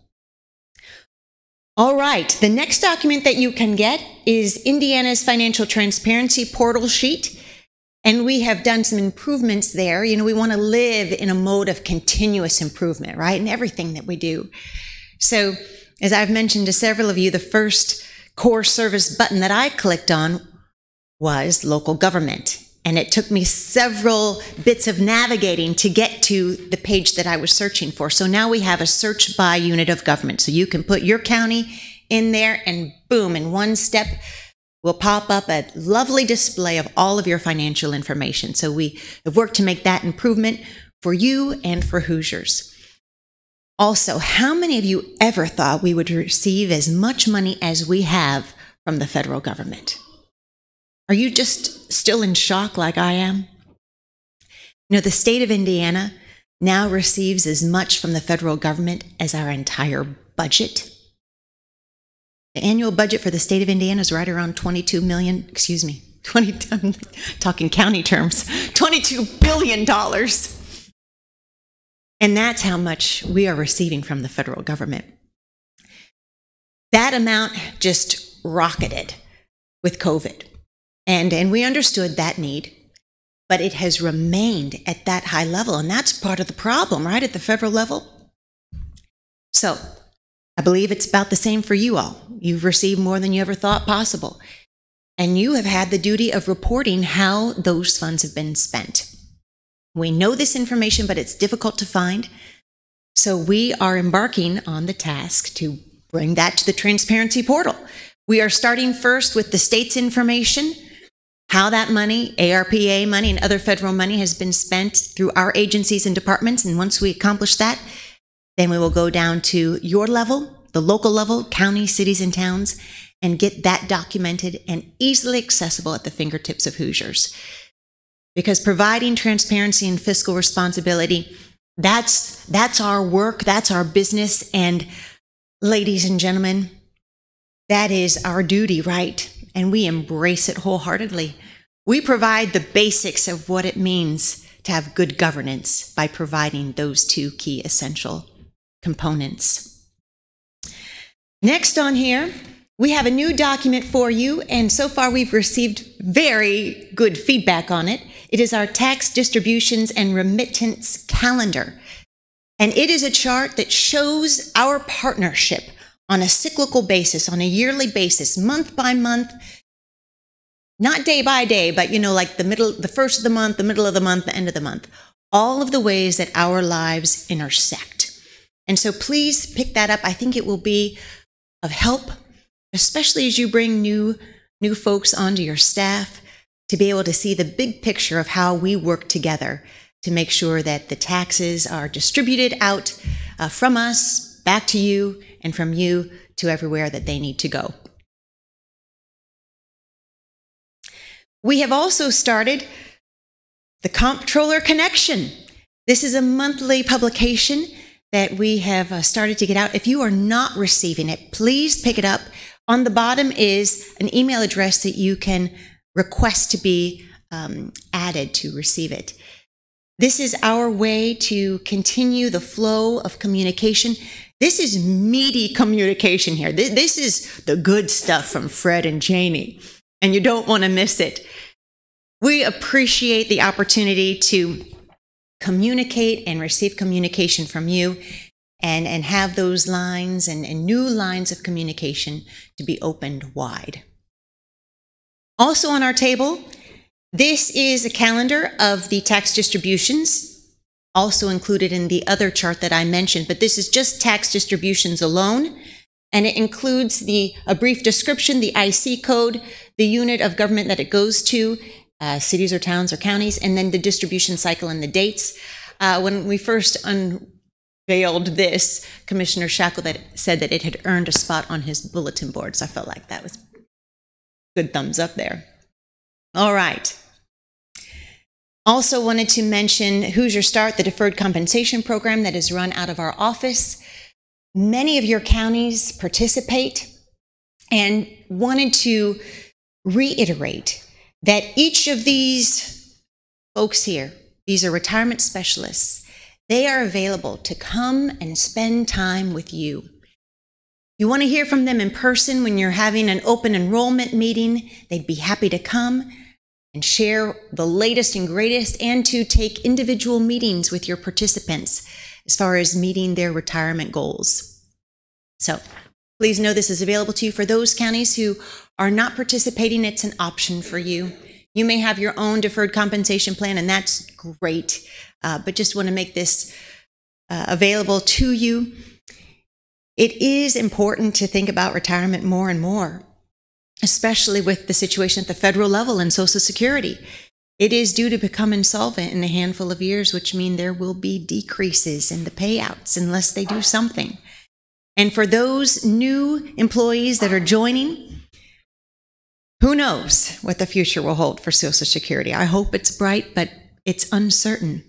All right, the next document that you can get is Indiana's Financial Transparency Portal Sheet. And we have done some improvements there. You know, we want to live in a mode of continuous improvement, right? In everything that we do. So, as I've mentioned to several of you, the first core service button that I clicked on was local government. And it took me several bits of navigating to get to the page that I was searching for. So now we have a search by unit of government. So you can put your county in there and boom, in one step, will pop up a lovely display of all of your financial information. So we have worked to make that improvement for you and for Hoosiers. Also, how many of you ever thought we would receive as much money as we have from the federal government? Are you just still in shock like I am? You know, the state of Indiana now receives as much from the federal government as our entire budget. The annual budget for the state of Indiana is right around 22 million, I'm talking county terms, $22 billion. And that's how much we are receiving from the federal government. That amount just rocketed with COVID. And we understood that need, but it has remained at that high level. And that's part of the problem, right, at the federal level. So I believe it's about the same for you all. You've received more than you ever thought possible. And you have had the duty of reporting how those funds have been spent. We know this information, but it's difficult to find. So we are embarking on the task to bring that to the transparency portal. We are starting first with the state's information, how that money, ARPA money and other federal money has been spent through our agencies and departments. And once we accomplish that, then we will go down to your level, the local level, counties, cities, and towns, and get that documented and easily accessible at the fingertips of Hoosiers. Because providing transparency and fiscal responsibility, that's our work, that's our business, and ladies and gentlemen, that is our duty, right? And we embrace it wholeheartedly. We provide the basics of what it means to have good governance by providing those two key essential components. Next on here, we have a new document for you, and so far we've received very good feedback on it. It is our tax distributions and remittance calendar. And it is a chart that shows our partnership on a cyclical basis, on a yearly basis, month by month, not day by day, but like the first of the month, the middle of the month, the end of the month, all of the ways that our lives intersect. And so please pick that up. I think it will be of help, especially as you bring new folks onto your staff, to be able to see the big picture of how we work together to make sure that the taxes are distributed out from us back to you and from you to everywhere that they need to go. We have also started the Comptroller Connection. This is a monthly publication that we have started to get out. If you are not receiving it, please pick it up. On the bottom is an email address that you can request to be added to receive it. This is our way to continue the flow of communication. This is meaty communication here. This is the good stuff from Fred and Janie, and you don't want to miss it. We appreciate the opportunity to communicate and receive communication from you and have those lines and new lines of communication to be opened wide. Also on our table, this is a calendar of the tax distributions, also included in the other chart that I mentioned, but this is just tax distributions alone, and it includes a brief description, the IC code, the unit of government that it goes to, cities or towns or counties, and then the distribution cycle and the dates. When we first unveiled this, Commissioner Shackle said that it had earned a spot on his bulletin board, so I felt like that was good thumbs up there. All right. Also wanted to mention Hoosier Start, the deferred compensation program that is run out of our office. Many of your counties participate, and wanted to reiterate that each of these folks here These are retirement specialists. They are available to come and spend time with you. You want to hear from them in person when you're having an open enrollment meeting, they'd be happy to come and share the latest and greatest, and to take individual meetings with your participants as far as meeting their retirement goals. So please know this is available to you. For those counties who are not participating, it's an option for you. You may have your own deferred compensation plan, and that's great, but just want to make this available to you. It is important to think about retirement more and more, especially with the situation at the federal level and Social Security. It is due to become insolvent in a handful of years, which mean there will be decreases in the payouts unless they do something. And for those new employees that are joining, who knows what the future will hold for Social Security? I hope it's bright, but it's uncertain.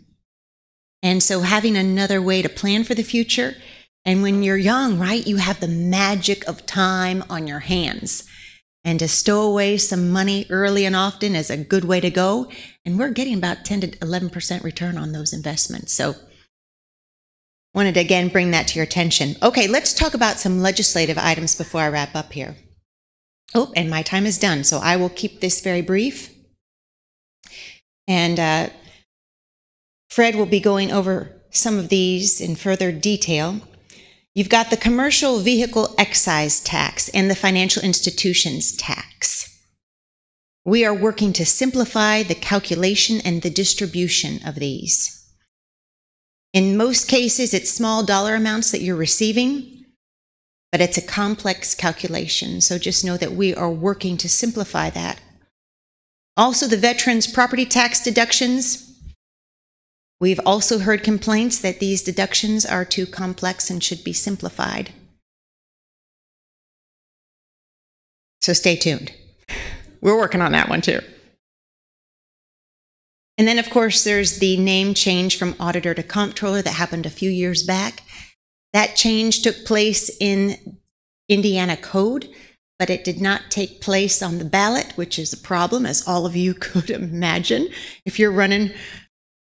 And so having another way to plan for the future, and when you're young, right, you have the magic of time on your hands. And to stow away some money early and often is a good way to go. And we're getting about 10 to 11% return on those investments. So wanted to again bring that to your attention. Okay, let's talk about some legislative items before I wrap up here. Oh, and my time is done, so I will keep this very brief. And Fred will be going over some of these in further detail. You've got the commercial vehicle excise tax and the financial institutions tax. We are working to simplify the calculation and the distribution of these. In most cases, it's small dollar amounts that you're receiving, but it's a complex calculation, so just know that we are working to simplify that. Also, the veterans' property tax deductions. We've also heard complaints that these deductions are too complex and should be simplified. So stay tuned. We're working on that one too. And then, of course, there's the name change from auditor to comptroller that happened a few years back. That change took place in Indiana code, but it did not take place on the ballot, which is a problem, as all of you could imagine. If you're running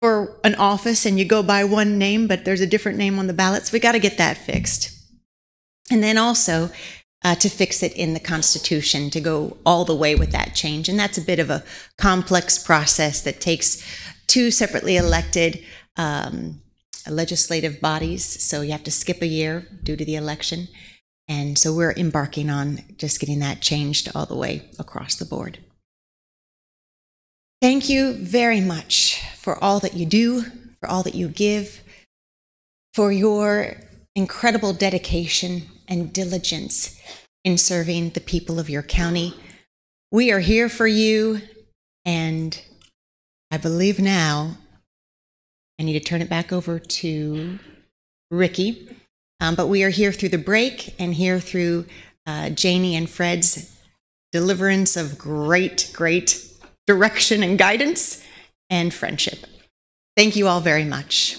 for an office and you go by one name, but there's a different name on the ballot, so we got to get that fixed. And then also to fix it in the Constitution, to go all the way with that change. And that's a bit of a complex process that takes two separately elected legislative bodies, so you have to skip a year due to the election. And so we're embarking on just getting that changed all the way across the board. Thank you very much for all that you do, for all that you give, for your incredible dedication and diligence in serving the people of your county. We are here for you, and I believe now I need to turn it back over to Ricky, but we are here through the break and here through Janie and Fred's deliverance of great direction and guidance and friendship. Thank you all very much.